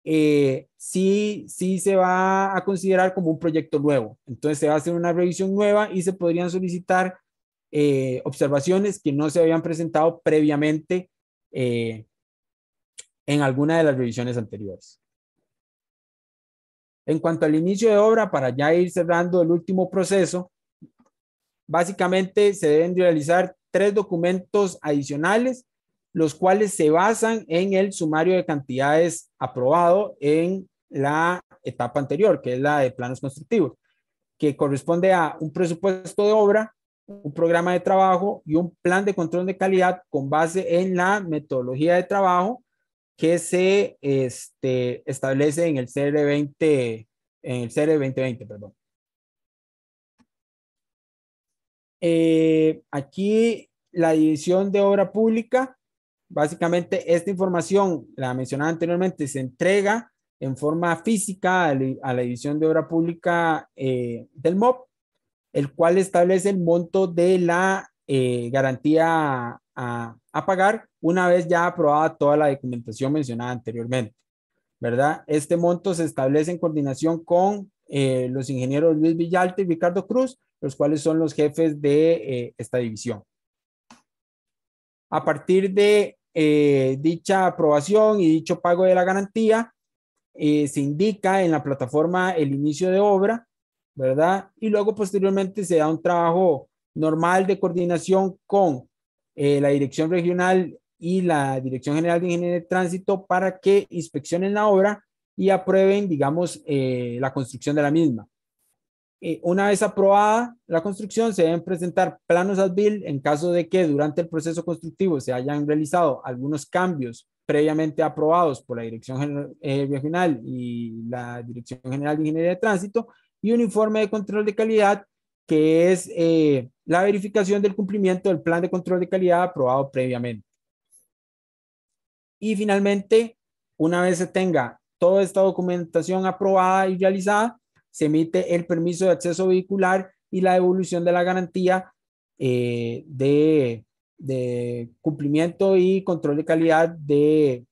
sí se va a considerar como un proyecto nuevo. Entonces se va a hacer una revisión nueva y se podrían solicitar observaciones que no se habían presentado previamente en alguna de las revisiones anteriores. En cuanto al inicio de obra, para ya ir cerrando el último proceso, básicamente se deben realizar 3 documentos adicionales, los cuales se basan en el sumario de cantidades aprobado en la etapa anterior, que es la de planos constructivos, que corresponde a un presupuesto de obra, un programa de trabajo y un plan de control de calidad con base en la metodología de trabajo que se establece en el CR 2020, perdón. Aquí la división de obra pública, básicamente esta información, la mencionada anteriormente, se entrega en forma física a la división de obra pública del MOP, el cual establece el monto de la garantía a pagar una vez ya aprobada toda la documentación mencionada anteriormente, ¿verdad? Este monto se establece en coordinación con los ingenieros Luis Villalta y Ricardo Cruz, los cuales son los jefes de esta división. A partir de dicha aprobación y dicho pago de la garantía, se indica en la plataforma el inicio de obra, ¿verdad? Y luego posteriormente se da un trabajo normal de coordinación con la Dirección Regional y la Dirección General de Ingeniería de Tránsito para que inspeccionen la obra y aprueben, digamos, la construcción de la misma. una vez aprobada la construcción, se deben presentar planos as-built en caso de que durante el proceso constructivo se hayan realizado algunos cambios previamente aprobados por la Dirección Regional y la Dirección General de Ingeniería de Tránsito, y un informe de control de calidad que es la verificación del cumplimiento del plan de control de calidad aprobado previamente. Y finalmente, una vez se tenga toda esta documentación aprobada y realizada, se emite el permiso de acceso vehicular y la devolución de la garantía de cumplimiento y control de calidad del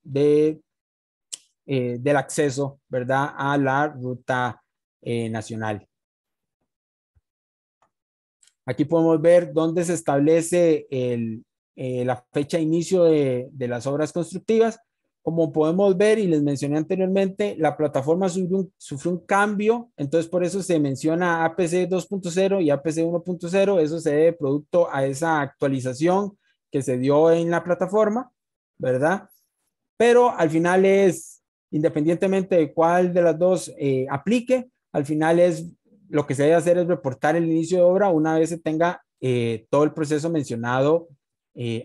acceso, ¿verdad?, a la ruta nacional. Aquí podemos ver dónde se establece la fecha de inicio de las obras constructivas. Como podemos ver y les mencioné anteriormente, la plataforma sufrió un cambio, entonces por eso se menciona APC 2.0 y APC 1.0. Eso se debe producto a esa actualización que se dio en la plataforma, ¿verdad? Pero al final es, independientemente de cuál de las dos aplique, al final es lo que se debe hacer es reportar el inicio de obra una vez se tenga todo el proceso mencionado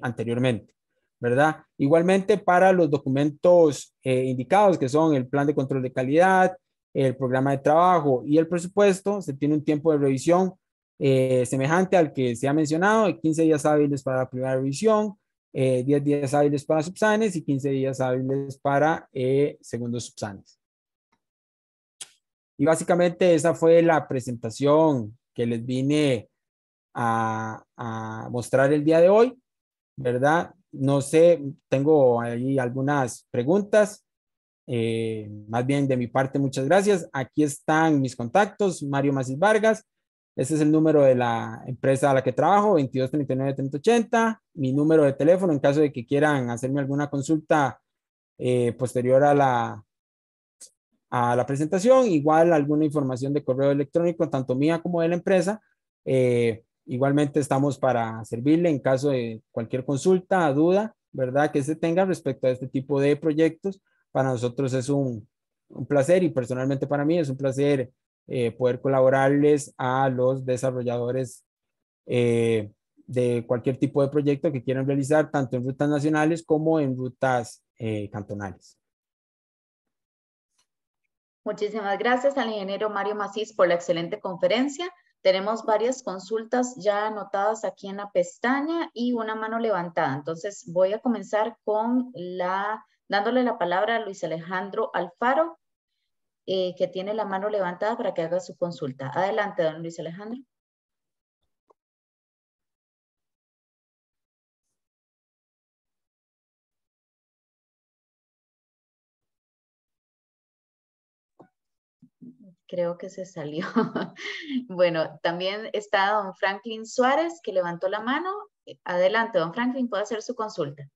anteriormente, ¿verdad? Igualmente para los documentos indicados, que son el plan de control de calidad, el programa de trabajo y el presupuesto, se tiene un tiempo de revisión semejante al que se ha mencionado, de 15 días hábiles para la primera revisión, 10 días hábiles para subsanes y 15 días hábiles para segundos subsanes. Y básicamente esa fue la presentación que les vine a mostrar el día de hoy, ¿verdad? No sé, tengo ahí algunas preguntas. Más bien de mi parte, muchas gracias. Aquí están mis contactos, Mario Macis Vargas. Ese es el número de la empresa a la que trabajo, 2239-3080. Mi número de teléfono en caso de que quieran hacerme alguna consulta posterior a la presentación, igual alguna información de correo electrónico, tanto mía como de la empresa. Igualmente estamos para servirle en caso de cualquier consulta, duda, ¿verdad?, que se tenga respecto a este tipo de proyectos. Para nosotros es un placer y personalmente para mí es un placer poder colaborarles a los desarrolladores de cualquier tipo de proyecto que quieran realizar, tanto en rutas nacionales como en rutas cantonales. Muchísimas gracias al ingeniero Mario Macis por la excelente conferencia. Tenemos varias consultas ya anotadas aquí en la pestaña y una mano levantada. Entonces voy a comenzar con dándole la palabra a Luis Alejandro Alfaro, que tiene la mano levantada para que haga su consulta. Adelante, don Luis Alejandro. Creo que se salió. Bueno, también está don Franklin Suárez, que levantó la mano. Adelante, don Franklin, puede hacer su consulta.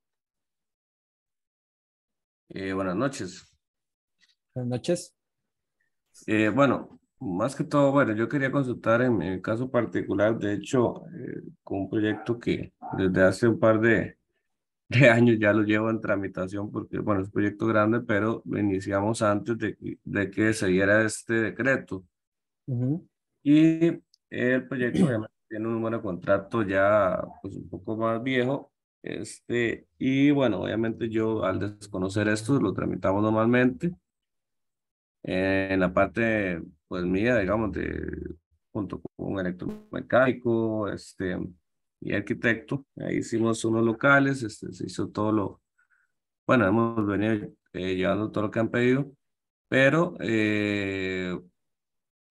Buenas noches. Buenas noches. Bueno, más que todo, bueno, yo quería consultar en mi caso particular, de hecho, con un proyecto que desde hace un par de años ya lo llevo en tramitación porque, bueno, es un proyecto grande, pero lo iniciamos antes de que se diera este decreto. Y el proyecto obviamente tiene un número de contrato ya pues un poco más viejo. Y bueno, obviamente yo al desconocer esto lo tramitamos normalmente. En la parte pues mía, digamos, junto con un electromecánico, y arquitecto, ahí hicimos unos locales, se hizo bueno, hemos venido llevando todo lo que han pedido, pero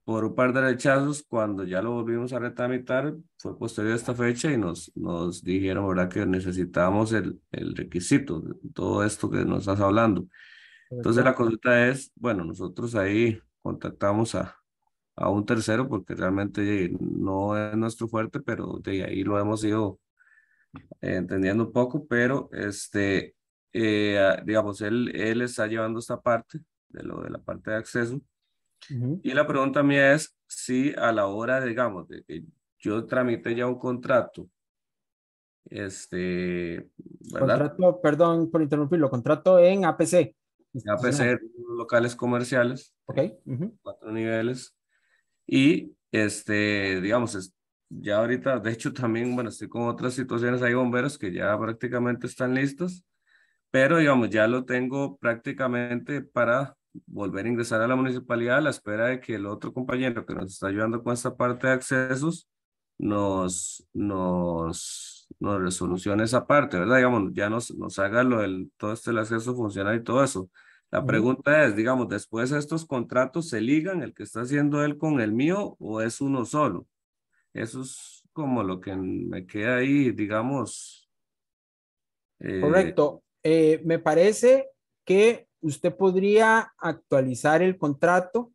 por un par de rechazos, cuando ya lo volvimos a retramitar, fue posterior a esta fecha y nos dijeron, ¿verdad?, que necesitábamos el requisito, de todo esto que nos estás hablando. Entonces la consulta es, bueno, nosotros ahí contactamos a un tercero porque realmente no es nuestro fuerte, pero de ahí lo hemos ido entendiendo un poco, pero digamos, él está llevando esta parte de la parte de acceso. Y la pregunta mía es si a la hora, digamos, de que yo tramite ya un contrato, ¿verdad? Contrato, perdón por interrumpirlo, contrato en APC. APC, locales comerciales, Ok. 4 niveles. Y digamos, ya ahorita, de hecho también, bueno, estoy con otras situaciones, hay bomberos que ya prácticamente están listos, pero digamos, ya lo tengo prácticamente para volver a ingresar a la municipalidad a la espera de que el otro compañero que nos está ayudando con esta parte de accesos nos resolucione esa parte, ¿verdad? Digamos, ya nos haga todo el acceso funcional y todo eso. La Ujú. pregunta es, digamos, después estos contratos se ligan, el que está haciendo él con el mío o es uno solo. Eso es como lo que me queda ahí, digamos. eh, Correcto. Me parece que usted podría actualizar el contrato,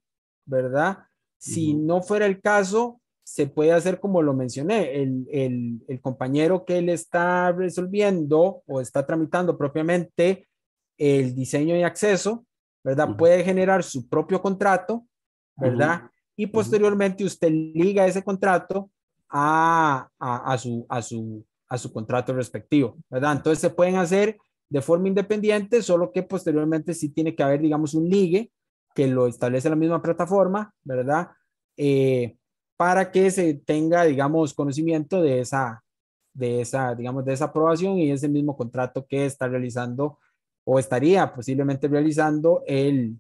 ¿verdad? Si Ujú, no fuera el caso, se puede hacer como lo mencioné, el compañero que le está resolviendo o está tramitando propiamente el diseño y acceso, ¿verdad? ujú, Puede generar su propio contrato, ujú, ¿verdad? Y ujú. posteriormente usted liga ese contrato a su contrato respectivo, ¿verdad? Entonces se pueden hacer de forma independiente, solo que posteriormente sí tiene que haber, digamos, un ligue que lo establece la misma plataforma, ¿verdad? Eh, para que se tenga, digamos, conocimiento digamos, de esa aprobación y ese mismo contrato que está realizando o estaría posiblemente realizando el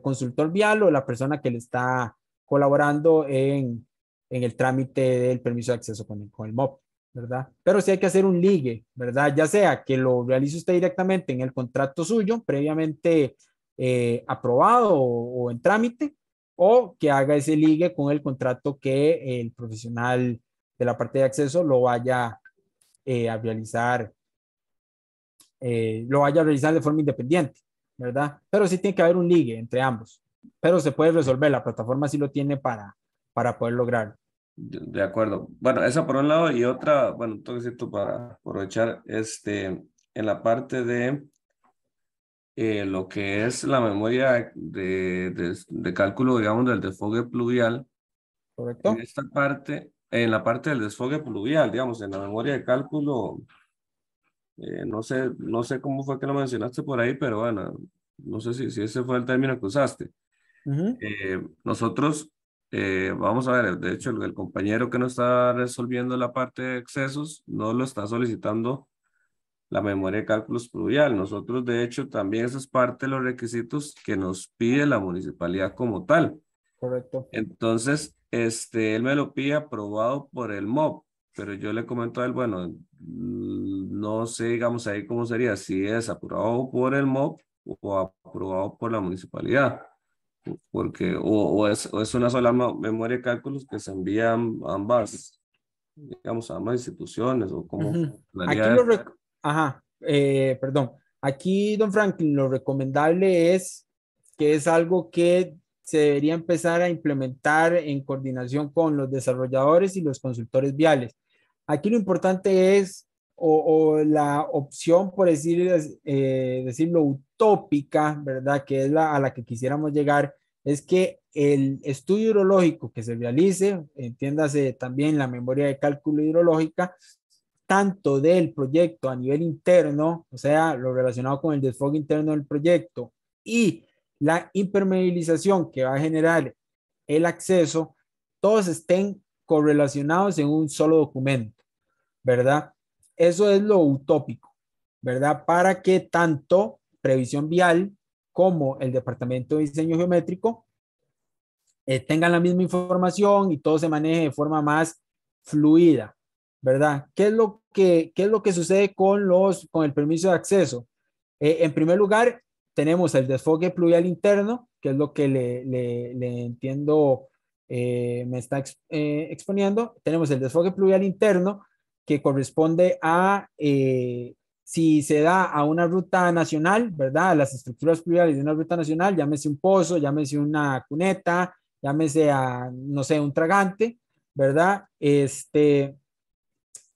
consultor vial o la persona que le está colaborando en el trámite del permiso de acceso con el MOP, ¿verdad? Pero sí hay que hacer un ligue, ¿verdad? Ya sea que lo realice usted directamente en el contrato suyo, previamente aprobado o en trámite, o que haga ese ligue con el contrato que el profesional de la parte de acceso a realizar, lo vaya a realizar de forma independiente, ¿verdad? Pero sí tiene que haber un ligue entre ambos, pero se puede resolver, la plataforma sí lo tiene para poder lograrlo. De acuerdo. Bueno, esa por un lado y otra, bueno, un toquecito para aprovechar, en la parte de lo que es la memoria de cálculo, digamos, del desfogue pluvial. En ¿Correcto? esta parte, en la parte del desfogue pluvial, digamos, en la memoria de cálculo, no sé cómo fue que lo mencionaste por ahí, pero bueno, no sé si ese fue el término que usaste. Ujú. Nosotros, vamos a ver, de hecho, el compañero que nos está resolviendo la parte de excesos no lo está solicitando la memoria de cálculos pluvial. Nosotros, de hecho, también eso es parte de los requisitos que nos pide la municipalidad como tal. Correcto. Entonces, él me lo pide aprobado por el MOB, pero yo le comento a él, bueno, no sé, digamos ahí cómo sería, si es aprobado por el MOB o aprobado por la municipalidad, porque o es una sola memoria de cálculos que se envían a ambas, digamos, a ambas instituciones, o cómo Ujú. Aquí funcionaría eso. ajá, perdón. Aquí, don Franklin, lo recomendable es que es algo que se debería empezar a implementar en coordinación con los desarrolladores y los consultores viales. Aquí lo importante es, o la opción, por decirlo, utópica, ¿verdad? Que es a la que quisiéramos llegar, es que el estudio hidrológico que se realice, entiéndase también la memoria de cálculo hidrológica, tanto del proyecto a nivel interno, o sea, lo relacionado con el desfogue interno del proyecto y la impermeabilización que va a generar el acceso, todos estén correlacionados en un solo documento, ¿verdad? Eso es lo utópico, ¿verdad? Para que tanto previsión vial como el departamento de diseño geométrico tengan la misma información y todo se maneje de forma más fluida, ¿verdad? ¿Qué es lo que sucede con el permiso de acceso? En primer lugar, tenemos el desfogue pluvial interno, que es lo que le entiendo, me está exponiendo. Tenemos el desfogue pluvial interno, que corresponde si se da a una ruta nacional, ¿verdad? A las estructuras pluviales de una ruta nacional, llámese un pozo, llámese una cuneta, llámese a, no sé, un tragante, ¿verdad?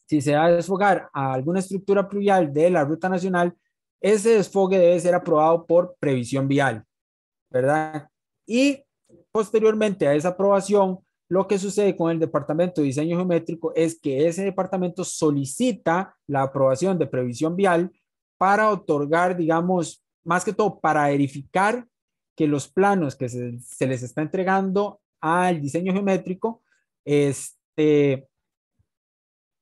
Si se va a desfogar a alguna estructura pluvial de la ruta nacional, ese desfogue debe ser aprobado por previsión vial, ¿verdad? Y posteriormente a esa aprobación, lo que sucede con el Departamento de Diseño Geométrico es que ese departamento solicita la aprobación de previsión vial para otorgar, digamos, más que todo para verificar que los planos que se les está entregando al diseño geométrico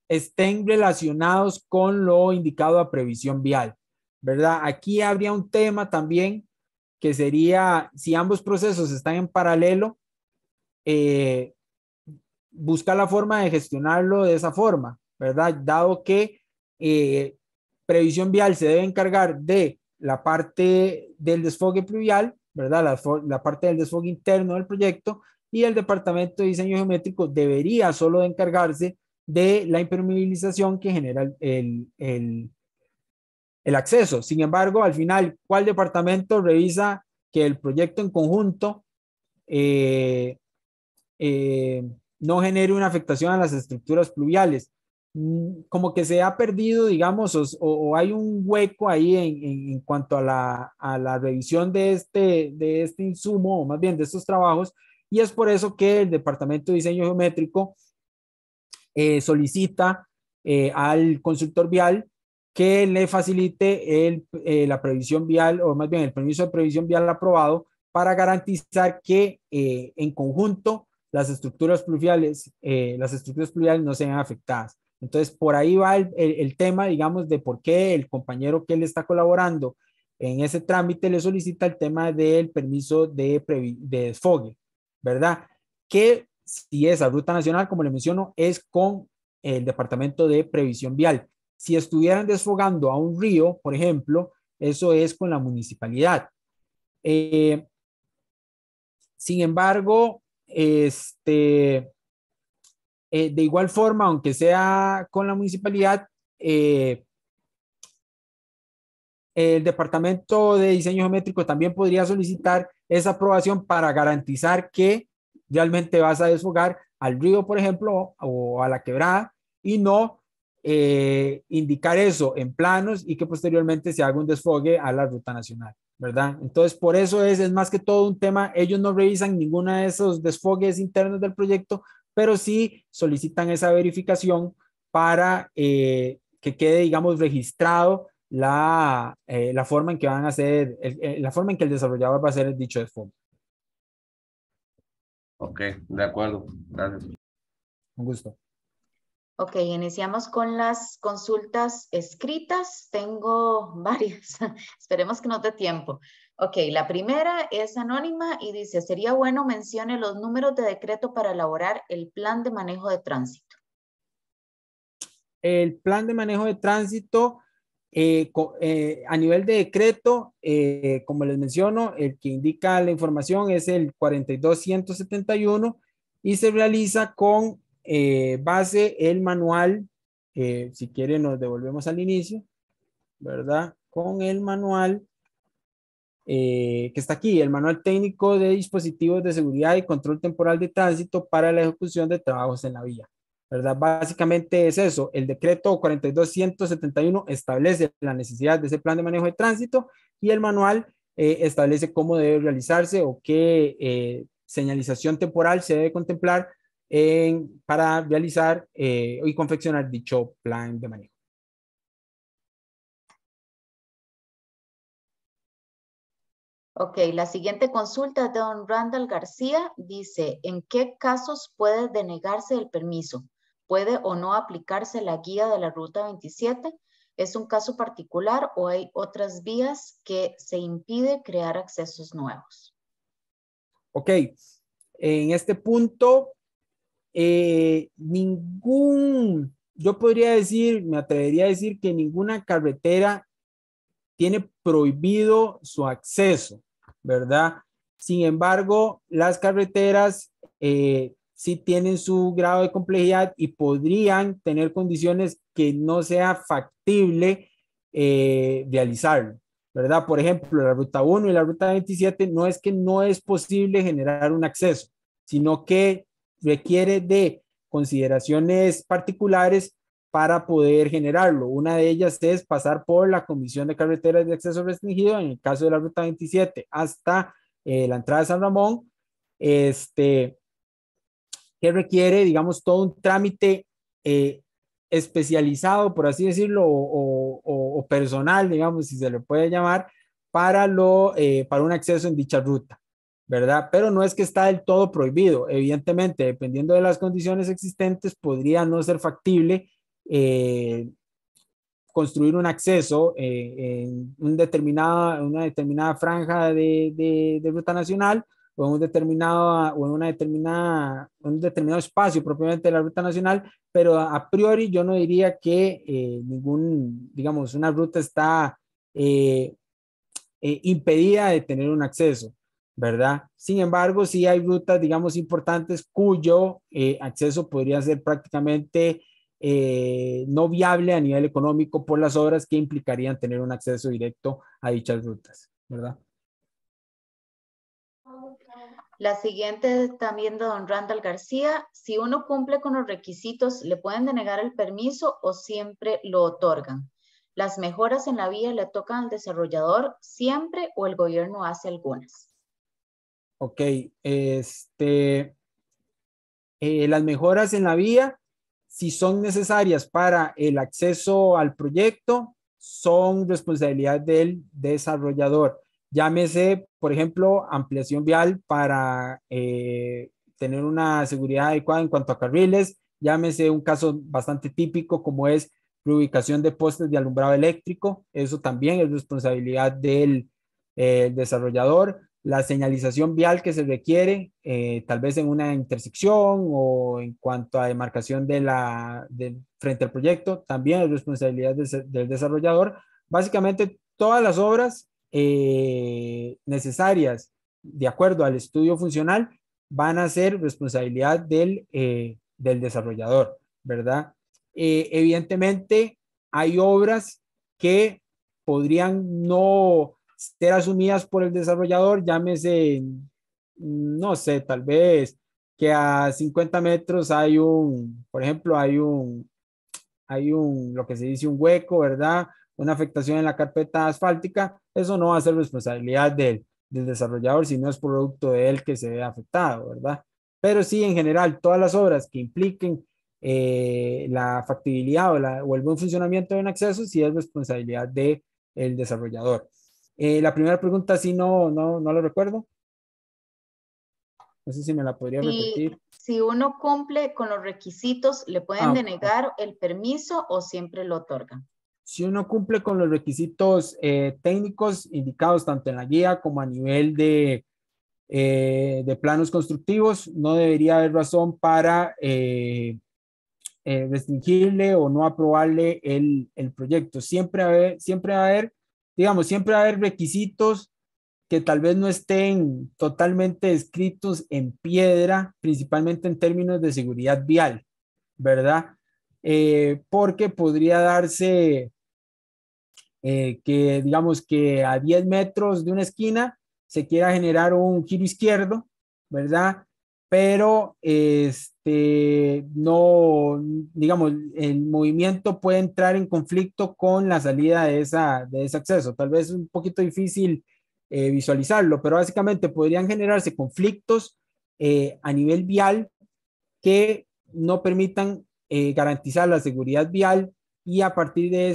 estén relacionados con lo indicado a previsión vial, ¿verdad? Aquí habría un tema también que sería, si ambos procesos están en paralelo, buscar la forma de gestionarlo de esa forma, ¿verdad? Dado que previsión vial se debe encargar de la parte del desfogue pluvial, ¿verdad? La parte del desfogue interno del proyecto, y el departamento de diseño geométrico debería solo de encargarse de la impermeabilización que genera el acceso. Sin embargo, al final, ¿cuál departamento revisa que el proyecto en conjunto no genere una afectación a las estructuras pluviales? Como que se ha perdido, digamos, o hay un hueco ahí en cuanto a la revisión de este insumo, o más bien de estos trabajos, y es por eso que el Departamento de Diseño Geométrico solicita al consultor vial que le facilite la previsión vial, o más bien el permiso de previsión vial aprobado, para garantizar que en conjunto las estructuras pluviales no sean afectadas. Entonces, por ahí va el tema, digamos, de por qué el compañero que le está colaborando en ese trámite le solicita el tema del permiso de desfogue, ¿verdad? Que si es a ruta nacional, como le menciono, es con el Departamento de Previsión Vial. Si estuvieran desfogando a un río, por ejemplo, eso es con la municipalidad. Sin embargo, de igual forma, aunque sea con la municipalidad, el Departamento de Diseño Geométrico también podría solicitar esa aprobación para garantizar que realmente vas a desfogar al río, por ejemplo, o a la quebrada, y no indicar eso en planos y que posteriormente se haga un desfogue a la ruta nacional, ¿verdad? Entonces, por eso es más que todo un tema. Ellos no revisan ninguna de esos desfogues internos del proyecto, pero sí solicitan esa verificación para que quede, digamos, registrado la forma en que van a hacer, la forma en que el desarrollador va a hacer dicho desfogue. Ok, de acuerdo. Gracias. Un gusto. Ok, iniciamos con las consultas escritas. Tengo varias. Esperemos que nos dé tiempo. Ok, la primera es anónima y dice, sería bueno mencione los números de decreto para elaborar el plan de manejo de tránsito. El plan de manejo de tránsito a nivel de decreto, como les menciono, el que indica la información es el 42171 y se realiza con base el manual. Si quieren nos devolvemos al inicio, ¿verdad? Con el manual que está aquí, el manual técnico de dispositivos de seguridad y control temporal de tránsito para la ejecución de trabajos en la vía, ¿verdad? Básicamente es eso. El decreto 42171 establece la necesidad de ese plan de manejo de tránsito y el manual establece cómo debe realizarse o qué señalización temporal se debe contemplar para realizar y confeccionar dicho plan de manejo. Ok, la siguiente consulta de don Randall García dice, ¿en qué casos puede denegarse el permiso? ¿Puede o no aplicarse la guía de la Ruta 27? ¿Es un caso particular o hay otras vías que se impide crear accesos nuevos? Ok, en este punto, yo podría decir, me atrevería a decir que ninguna carretera tiene prohibido su acceso, ¿verdad? Sin embargo, las carreteras sí tienen su grado de complejidad y podrían tener condiciones que no sea factible realizarlo, ¿verdad? Por ejemplo, la ruta 1 y la ruta 27 no es que no es posible generar un acceso, sino que requiere de consideraciones particulares para poder generarlo. Una de ellas es pasar por la Comisión de Carreteras de Acceso Restringido, en el caso de la ruta 27, hasta la entrada de San Ramón, que requiere, digamos, todo un trámite especializado, por así decirlo, o personal, digamos, si se le puede llamar, para un acceso en dicha ruta, ¿verdad? Pero no es que está del todo prohibido. Evidentemente, dependiendo de las condiciones existentes, podría no ser factible construir un acceso en una determinada franja de ruta nacional o en un determinado espacio propiamente de la ruta nacional, pero a priori yo no diría que digamos, una ruta está impedida de tener un acceso, ¿verdad? Sin embargo, sí hay rutas, digamos, importantes cuyo acceso podría ser prácticamente no viable a nivel económico por las obras que implicarían tener un acceso directo a dichas rutas, ¿verdad? La siguiente también de don Randall García. Si uno cumple con los requisitos, ¿le pueden denegar el permiso o siempre lo otorgan? ¿Las mejoras en la vía le tocan al desarrollador siempre o el gobierno hace algunas? Ok, las mejoras en la vía, si son necesarias para el acceso al proyecto, son responsabilidad del desarrollador. Llámese, por ejemplo, ampliación vial para tener una seguridad adecuada en cuanto a carriles. Llámese un caso bastante típico como es reubicación de postes de alumbrado eléctrico. Eso también es responsabilidad del desarrollador. La señalización vial que se requiere, tal vez en una intersección o en cuanto a demarcación frente al proyecto, también es responsabilidad del desarrollador. Básicamente, todas las obras necesarias de acuerdo al estudio funcional van a ser responsabilidad del desarrollador, ¿verdad? Evidentemente, hay obras que podrían no ser asumidas por el desarrollador, llámese, no sé, tal vez que a 50 metros por ejemplo, lo que se dice un hueco, ¿verdad? Una afectación en la carpeta asfáltica, eso no va a ser responsabilidad del desarrollador, sino es producto de él que se ve afectado, ¿verdad? Pero sí, en general, todas las obras que impliquen la factibilidad o el buen funcionamiento de un acceso, sí es responsabilidad del desarrollador. La primera pregunta sí no lo recuerdo. No sé si me la podría repetir. Si uno cumple con los requisitos, ¿le pueden Ah, denegar el permiso o siempre lo otorgan? si uno cumple con los requisitos técnicos indicados tanto en la guía como a nivel de planos constructivos, no debería haber razón para restringirle o no aprobarle el proyecto. Siempre va a haber, digamos, siempre va a haber requisitos que tal vez no estén totalmente escritos en piedra, principalmente en términos de seguridad vial, ¿verdad? Porque podría darse que, digamos, que a 10 metros de una esquina se quiera generar un giro izquierdo, ¿verdad? Pero no, digamos, el movimiento puede entrar en conflicto con la salida de ese acceso. Tal vez es un poquito difícil visualizarlo, pero básicamente podrían generarse conflictos a nivel vial que no permitan garantizar la seguridad vial y a partir de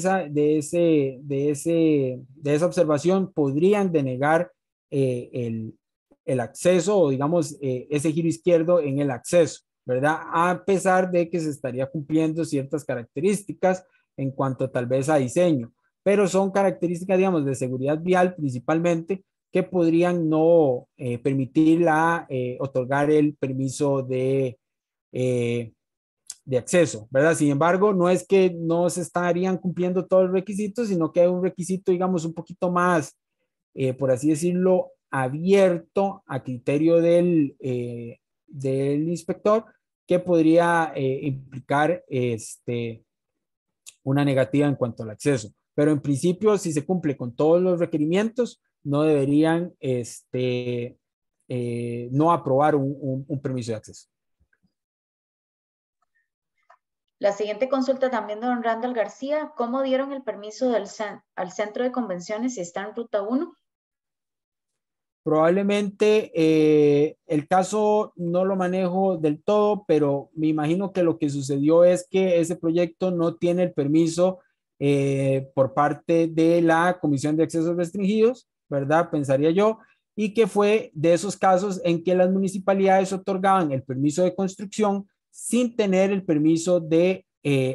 esa observación podrían denegar el acceso o digamos ese giro izquierdo en el acceso, ¿verdad? A pesar de que se estaría cumpliendo ciertas características en cuanto tal vez a diseño, pero son características, digamos, de seguridad vial principalmente que podrían no permitir otorgar el permiso eh, de acceso, ¿verdad? Sin embargo, no es que no se estarían cumpliendo todos los requisitos, sino que hay un requisito, digamos, un poquito más, por así decirlo, abierto a criterio del inspector, que podría implicar una negativa en cuanto al acceso. Pero en principio, si se cumple con todos los requerimientos, no deberían no aprobar un permiso de acceso. La siguiente consulta también de don Randall García. ¿Cómo dieron el permiso al centro de convenciones si está en ruta 1? Probablemente el caso no lo manejo del todo, pero me imagino que lo que sucedió es que ese proyecto no tiene el permiso por parte de la Comisión de Accesos Restringidos, ¿verdad? Pensaría yo. y que fue de esos casos en que las municipalidades otorgaban el permiso de construcción sin tener el permiso de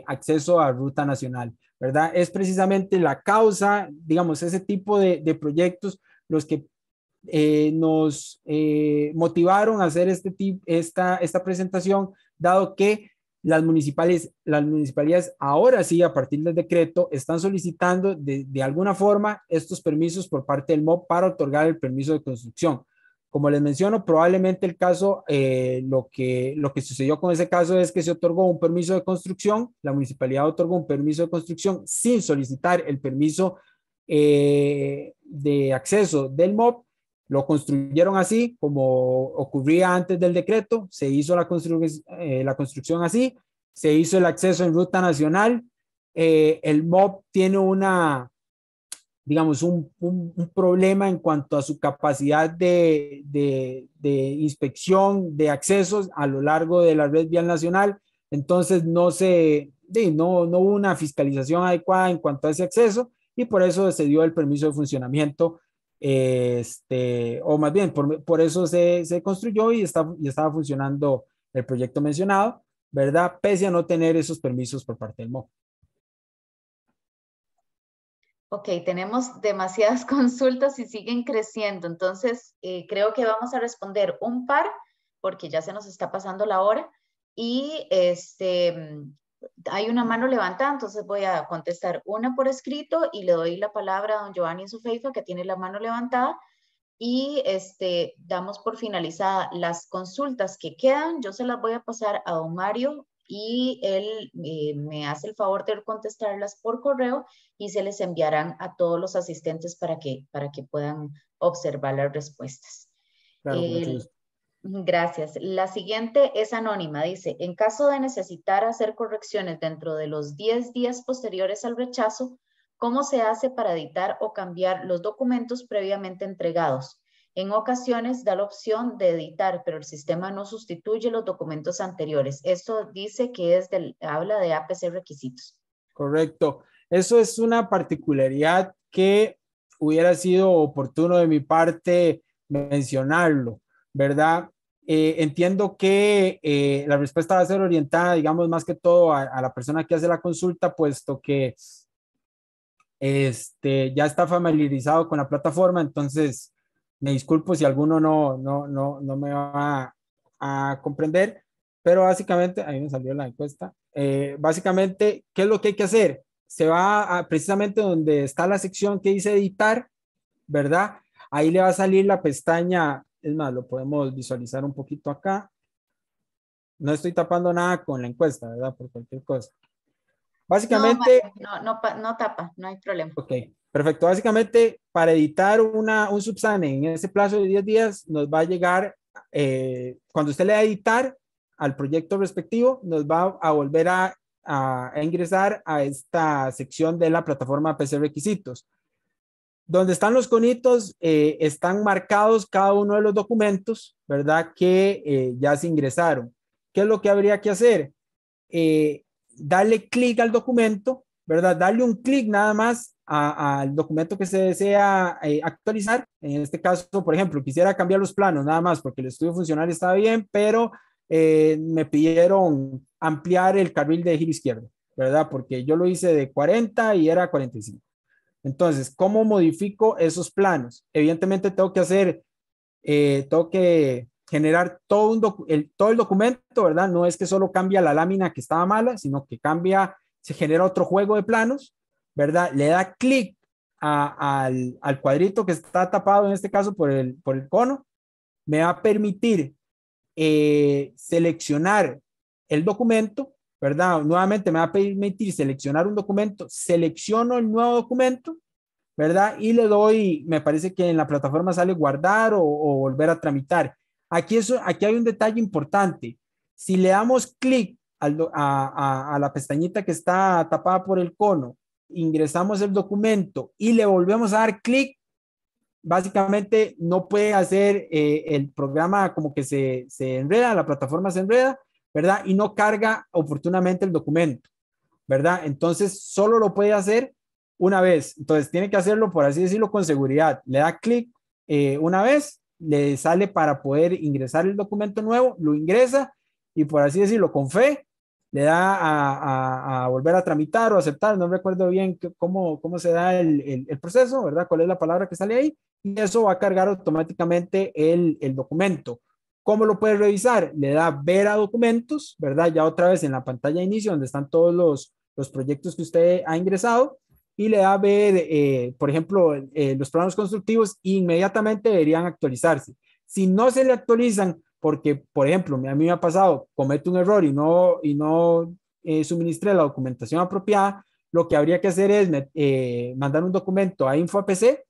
acceso a ruta nacional, ¿verdad? Es precisamente la causa, digamos, ese tipo de proyectos los que nos motivaron a hacer esta presentación, dado que las municipalidades ahora sí, a partir del decreto, están solicitando de alguna forma estos permisos por parte del MOB para otorgar el permiso de construcción. Como les menciono, probablemente el caso, lo que sucedió con ese caso es que se otorgó un permiso de construcción, la municipalidad otorgó un permiso de construcción sin solicitar el permiso de acceso del MOB, lo construyeron así como ocurría antes del decreto, se hizo la construcción así, se hizo el acceso en ruta nacional, el MOB tiene digamos, un problema en cuanto a su capacidad de inspección de accesos a lo largo de la red vial nacional, entonces no hubo una fiscalización adecuada en cuanto a ese acceso y por eso se dio el permiso de funcionamiento, o más bien por eso se construyó y estaba funcionando el proyecto mencionado, ¿verdad? Pese a no tener esos permisos por parte del MOB. Ok, tenemos demasiadas consultas y siguen creciendo, entonces creo que vamos a responder un par, porque ya se nos está pasando la hora, y hay una mano levantada, entonces voy a contestar una por escrito y le doy la palabra a don Giovanni Sufeifa, que tiene la mano levantada, y damos por finalizada las consultas que quedan. Yo se las voy a pasar a don Mario y él me hace el favor de contestarlas por correo y se les enviarán a todos los asistentes para que puedan observar las respuestas. Claro, con mucho gusto. Gracias. La siguiente es anónima. Dice, en caso de necesitar hacer correcciones dentro de los 10 días posteriores al rechazo, ¿cómo se hace para editar o cambiar los documentos previamente entregados? En ocasiones da la opción de editar, pero el sistema no sustituye los documentos anteriores. Esto dice que habla de APC requisitos. Correcto. Eso es una particularidad que hubiera sido oportuno de mi parte mencionarlo, ¿verdad? Entiendo que la respuesta va a ser orientada, digamos, más que todo a la persona que hace la consulta, puesto que ya está familiarizado con la plataforma, entonces me disculpo si alguno no me va a comprender, pero básicamente, ahí me salió la encuesta, básicamente, ¿qué es lo que hay que hacer? Se va precisamente donde está la sección que dice editar, ¿verdad? Ahí le va a salir la pestaña, es más, lo podemos visualizar un poquito acá. No estoy tapando nada con la encuesta, ¿verdad? Por cualquier cosa. Básicamente... No tapa, no hay problema. Ok, perfecto. Básicamente, para editar un subsamen en ese plazo de 10 días, nos va a llegar, cuando usted le da editar al proyecto respectivo, nos va a volver a ingresar a esta sección de la plataforma PC Requisitos. Donde están los conitos, están marcados cada uno de los documentos, ¿verdad? Que ya se ingresaron. ¿Qué es lo que habría que hacer? Darle clic al documento, ¿verdad? Darle un clic nada más al documento que se desea actualizar. En este caso, por ejemplo, quisiera cambiar los planos nada más porque el estudio funcional estaba bien, pero me pidieron ampliar el carril de giro izquierdo, ¿verdad? Porque yo lo hice de 40 y era 45. Entonces, ¿cómo modifico esos planos? Evidentemente tengo que generar todo el documento, ¿verdad? No es que solo cambia la lámina que estaba mala, sino que se genera otro juego de planos, ¿verdad? Le da clic al cuadrito que está tapado, en este caso por el cono, me va a permitir seleccionar el documento, ¿verdad? Nuevamente me va a permitir seleccionar un documento, selecciono el nuevo documento, ¿verdad? Y le doy, me parece que en la plataforma sale guardar o volver a tramitar. Aquí hay un detalle importante. Si le damos clic a la pestañita que está tapada por el cono, ingresamos el documento y le volvemos a dar clic, básicamente no puede hacer el programa, como que se enreda, la plataforma se enreda, ¿verdad? Y no carga oportunamente el documento, ¿verdad? Entonces solo lo puede hacer una vez. Entonces tiene que hacerlo, por así decirlo, con seguridad. Le da clic una vez, le sale para poder ingresar el documento nuevo, lo ingresa y por así decirlo, con fe, le da a volver a tramitar o aceptar, no recuerdo bien cómo se da el proceso, ¿verdad? ¿Cuál es la palabra que sale ahí? Y eso va a cargar automáticamente el documento. ¿Cómo lo puede revisar? Le da ver a documentos, ¿verdad? Ya otra vez en la pantalla de inicio donde están todos los proyectos que usted ha ingresado y le da ver, por ejemplo, los planos constructivos inmediatamente deberían actualizarse. Si no se le actualizan, porque, por ejemplo, a mí me ha pasado, cometo un error y no suministré la documentación apropiada, lo que habría que hacer es mandar un documento a InfoAPC,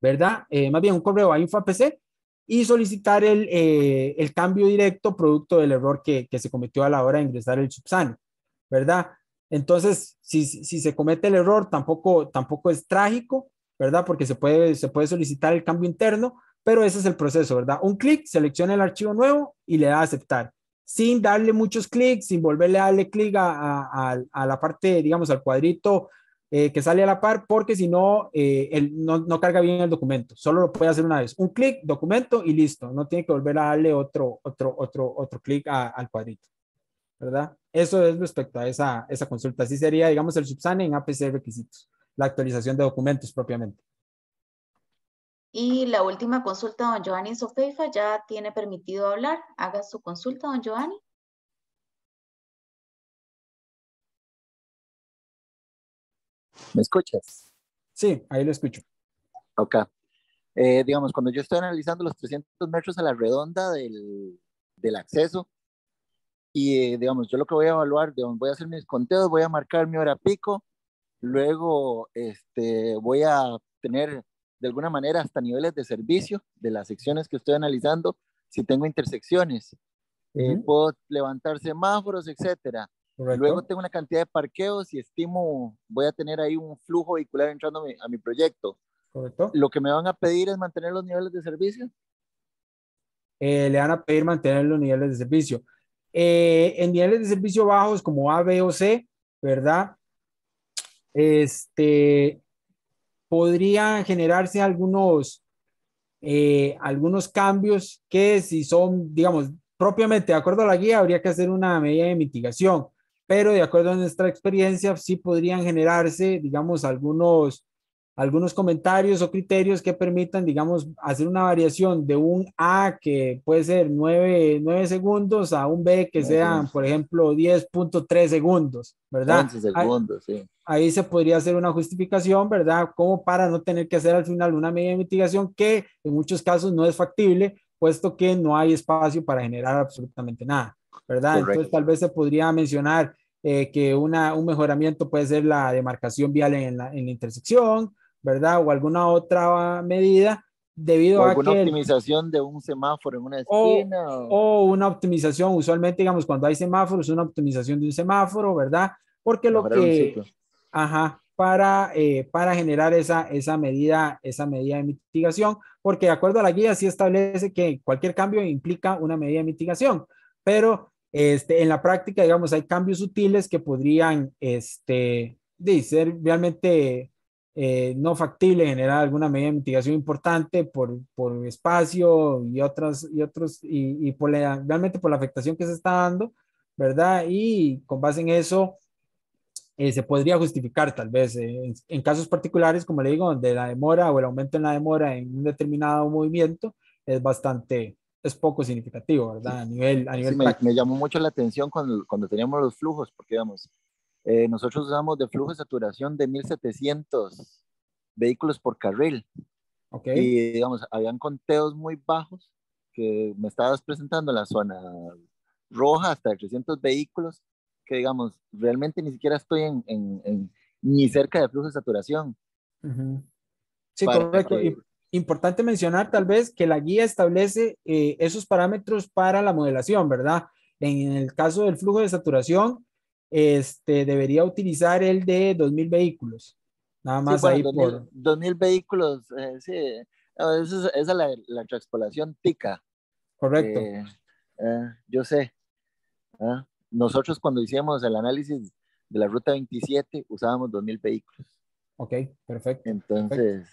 ¿verdad? Más bien un correo a InfoAPC y solicitar el cambio directo producto del error que se cometió a la hora de ingresar el subsano, ¿verdad? Entonces, si se comete el error, tampoco es trágico, ¿verdad? Porque se puede solicitar el cambio interno, pero ese es el proceso, ¿verdad? Un clic, selecciona el archivo nuevo y le da a aceptar, sin darle muchos clics, sin volverle a darle clic a la parte, digamos, al cuadrito que sale a la par, porque si no, no carga bien el documento. Solo lo puede hacer una vez. Un clic, documento y listo. No tiene que volver a darle otro clic al cuadrito, ¿verdad? Eso es respecto a esa consulta. Así sería, digamos, el subsane en APC requisitos, la actualización de documentos propiamente. Y la última consulta, don Giovanni Sofeifa, ya tiene permitido hablar. Haga su consulta, don Giovanni. ¿Me escuchas? Sí, ahí lo escucho. Ok. Digamos, cuando yo estoy analizando los 300 metros a la redonda del acceso, y digamos, yo lo que voy a evaluar, digamos, voy a hacer mis conteos, voy a marcar mi hora pico, luego voy a tener de alguna manera hasta niveles de servicio de las secciones que estoy analizando, si tengo intersecciones, puedo levantar semáforos, etcétera. Luego Correcto. tengo una cantidad de parqueos y estimo, voy a tener ahí un flujo vehicular entrando a mi proyecto. Correcto. Lo que me van a pedir es mantener los niveles de servicio. Le van a pedir mantener los niveles de servicio. En niveles de servicio bajos como A, B o C, ¿verdad? Podrían generarse algunos cambios que si son, digamos, propiamente de acuerdo a la guía, habría que hacer una medida de mitigación, pero de acuerdo a nuestra experiencia, sí podrían generarse, digamos, algunos comentarios o criterios que permitan, digamos, hacer una variación de un A que puede ser 9 segundos a un B que No sé, sean, por ejemplo, 10.3 segundos, ¿verdad? 11 segundos, sí. Ahí se podría hacer una justificación, ¿verdad? Como para no tener que hacer al final una medida de mitigación que en muchos casos no es factible, puesto que no hay espacio para generar absolutamente nada, ¿verdad? Entonces Correcto. tal vez se podría mencionar que un mejoramiento puede ser la demarcación vial en la intersección, ¿verdad? O alguna otra medida O debido a alguna que optimización de un semáforo en una o, esquina. o una optimización, usualmente digamos cuando hay semáforos, una optimización de un semáforo, ¿verdad? Porque lo Mejorar un que, ciclo. ajá, para generar esa medida de mitigación, porque de acuerdo a la guía sí establece que cualquier cambio implica una medida de mitigación, pero en la práctica, digamos, hay cambios sutiles que podrían ser realmente no factible generar alguna medida de mitigación importante por espacio y realmente por la afectación que se está dando, ¿verdad? Y con base en eso se podría justificar tal vez en casos particulares, como le digo, donde la demora o el aumento en la demora en un determinado movimiento es poco significativo, ¿verdad? A nivel Sí, me práctico. llamó mucho la atención cuando teníamos los flujos, porque digamos, nosotros usamos de flujo de saturación de 1.700 vehículos por carril. ¿Ok? Y digamos, habían conteos muy bajos que me estabas presentando en la zona roja hasta de 300 vehículos, que digamos, realmente ni siquiera estoy ni cerca de flujo de saturación Ujú. Sí, para correcto. que, Importante mencionar tal vez que la guía establece esos parámetros para la modelación, ¿verdad? En el caso del flujo de saturación, debería utilizar el de 2.000 vehículos. Nada sí, más bueno, ahí 2000, por... 2000 vehículos, sí, no, esa es la transpolación tica. Correcto. Eh, yo sé, nosotros cuando hicimos el análisis de la ruta 27 usábamos 2000 vehículos. Ok, perfecto. Perfecto. Entonces,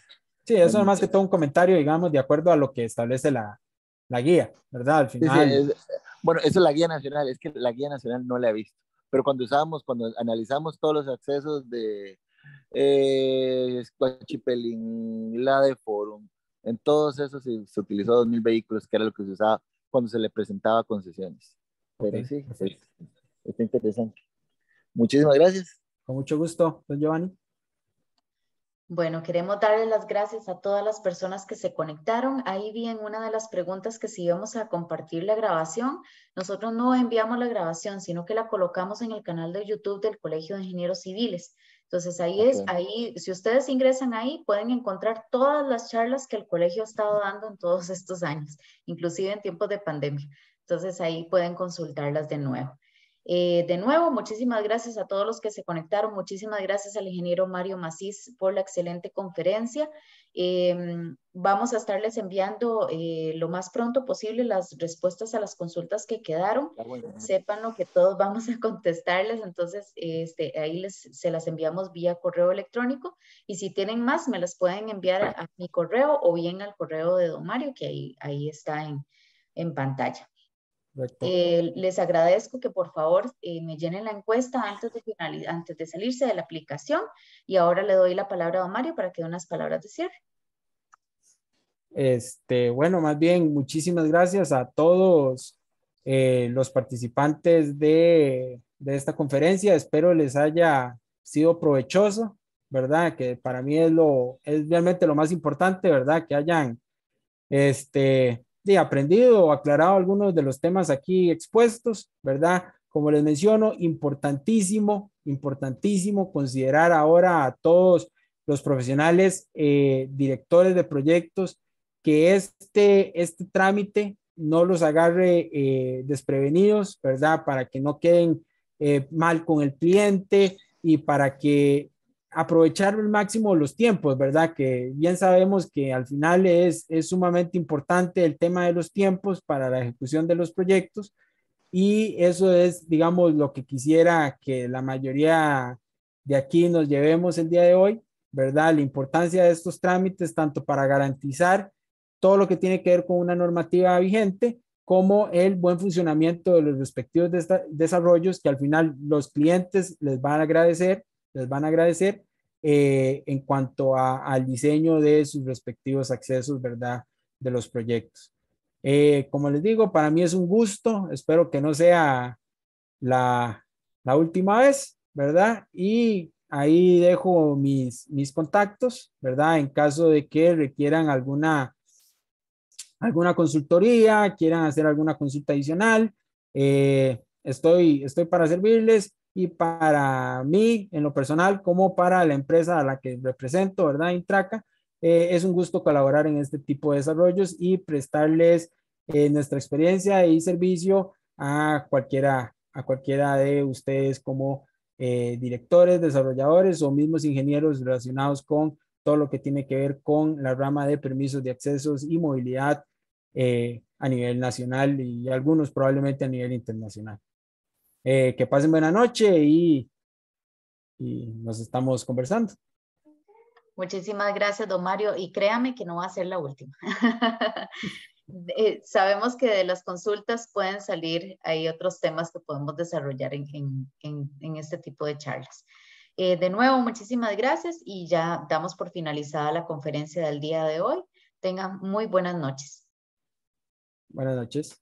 Sí, eso es más que todo un comentario, digamos, de acuerdo a lo que establece la guía, ¿verdad? Al Sí, sí, final. bueno, eso es la guía nacional, es que la guía nacional no la he visto, pero cuando analizamos todos los accesos de Squatchipelín, la de Forum, en todos esos se utilizó 2000 vehículos, que era lo que se usaba cuando se le presentaba concesiones. Ok, Pero sí, perfecto. está interesante. Muchísimas gracias. Con mucho gusto, don Giovanni. Bueno, queremos darle las gracias a todas las personas que se conectaron. Ahí vi en una de las preguntas que si íbamos a compartir la grabación. Nosotros no enviamos la grabación, sino que la colocamos en el canal de YouTube del Colegio de Ingenieros Civiles. Entonces ahí, si ustedes ingresan ahí, pueden encontrar todas las charlas que el colegio ha estado dando en todos estos años, inclusive en tiempos de pandemia. Entonces ahí pueden consultarlas de nuevo. De nuevo, muchísimas gracias a todos los que se conectaron. Muchísimas gracias al ingeniero Mario Macís por la excelente conferencia. Vamos a estarles enviando lo más pronto posible las respuestas a las consultas que quedaron. Sépanlo que todos vamos a contestarles, entonces ahí se las enviamos vía correo electrónico y si tienen más me las pueden enviar a mi correo o bien al correo de don Mario que ahí está en pantalla. Les agradezco que por favor me llenen la encuesta antes de salirse de la aplicación y ahora le doy la palabra a don Mario para que dé unas palabras de cierre. Bueno, más bien, muchísimas gracias a todos los participantes de esta conferencia. Espero les haya sido provechoso, ¿verdad? Que para mí es realmente lo más importante, ¿verdad? Que hayan aprendido o aclarado algunos de los temas aquí expuestos, ¿verdad? Como les menciono, importantísimo, importantísimo considerar ahora a todos los profesionales, directores de proyectos, que este trámite no los agarre desprevenidos, ¿verdad? Para que no queden mal con el cliente y para que aprovechar al máximo los tiempos, ¿verdad? Que bien sabemos que al final es sumamente importante el tema de los tiempos para la ejecución de los proyectos y eso es, digamos, lo que quisiera que la mayoría de aquí nos llevemos el día de hoy, ¿verdad? La importancia de estos trámites, tanto para garantizar todo lo que tiene que ver con una normativa vigente, como el buen funcionamiento de los respectivos desarrollos que al final los clientes les van a agradecer en cuanto al diseño de sus respectivos accesos, ¿verdad? De los proyectos. Como les digo, para mí es un gusto, espero que no sea la última vez, ¿verdad? Y ahí dejo mis contactos, ¿verdad? En caso de que requieran alguna consultoría, quieran hacer alguna consulta adicional, estoy para servirles y para mí, en lo personal, como para la empresa a la que represento, ¿verdad? Intraca, es un gusto colaborar en este tipo de desarrollos y prestarles nuestra experiencia y servicio a cualquiera de ustedes como directores, desarrolladores o mismos ingenieros relacionados con todo lo que tiene que ver con la rama de permisos de accesos y movilidad a nivel nacional y algunos probablemente a nivel internacional. Que pasen buena noche y nos estamos conversando. Muchísimas gracias, don Mario, y créame que no va a ser la última. Sabemos que de las consultas pueden salir, hay otros temas que podemos desarrollar en este tipo de charlas. De nuevo, muchísimas gracias y ya damos por finalizada la conferencia del día de hoy. Tengan muy buenas noches. Buenas noches.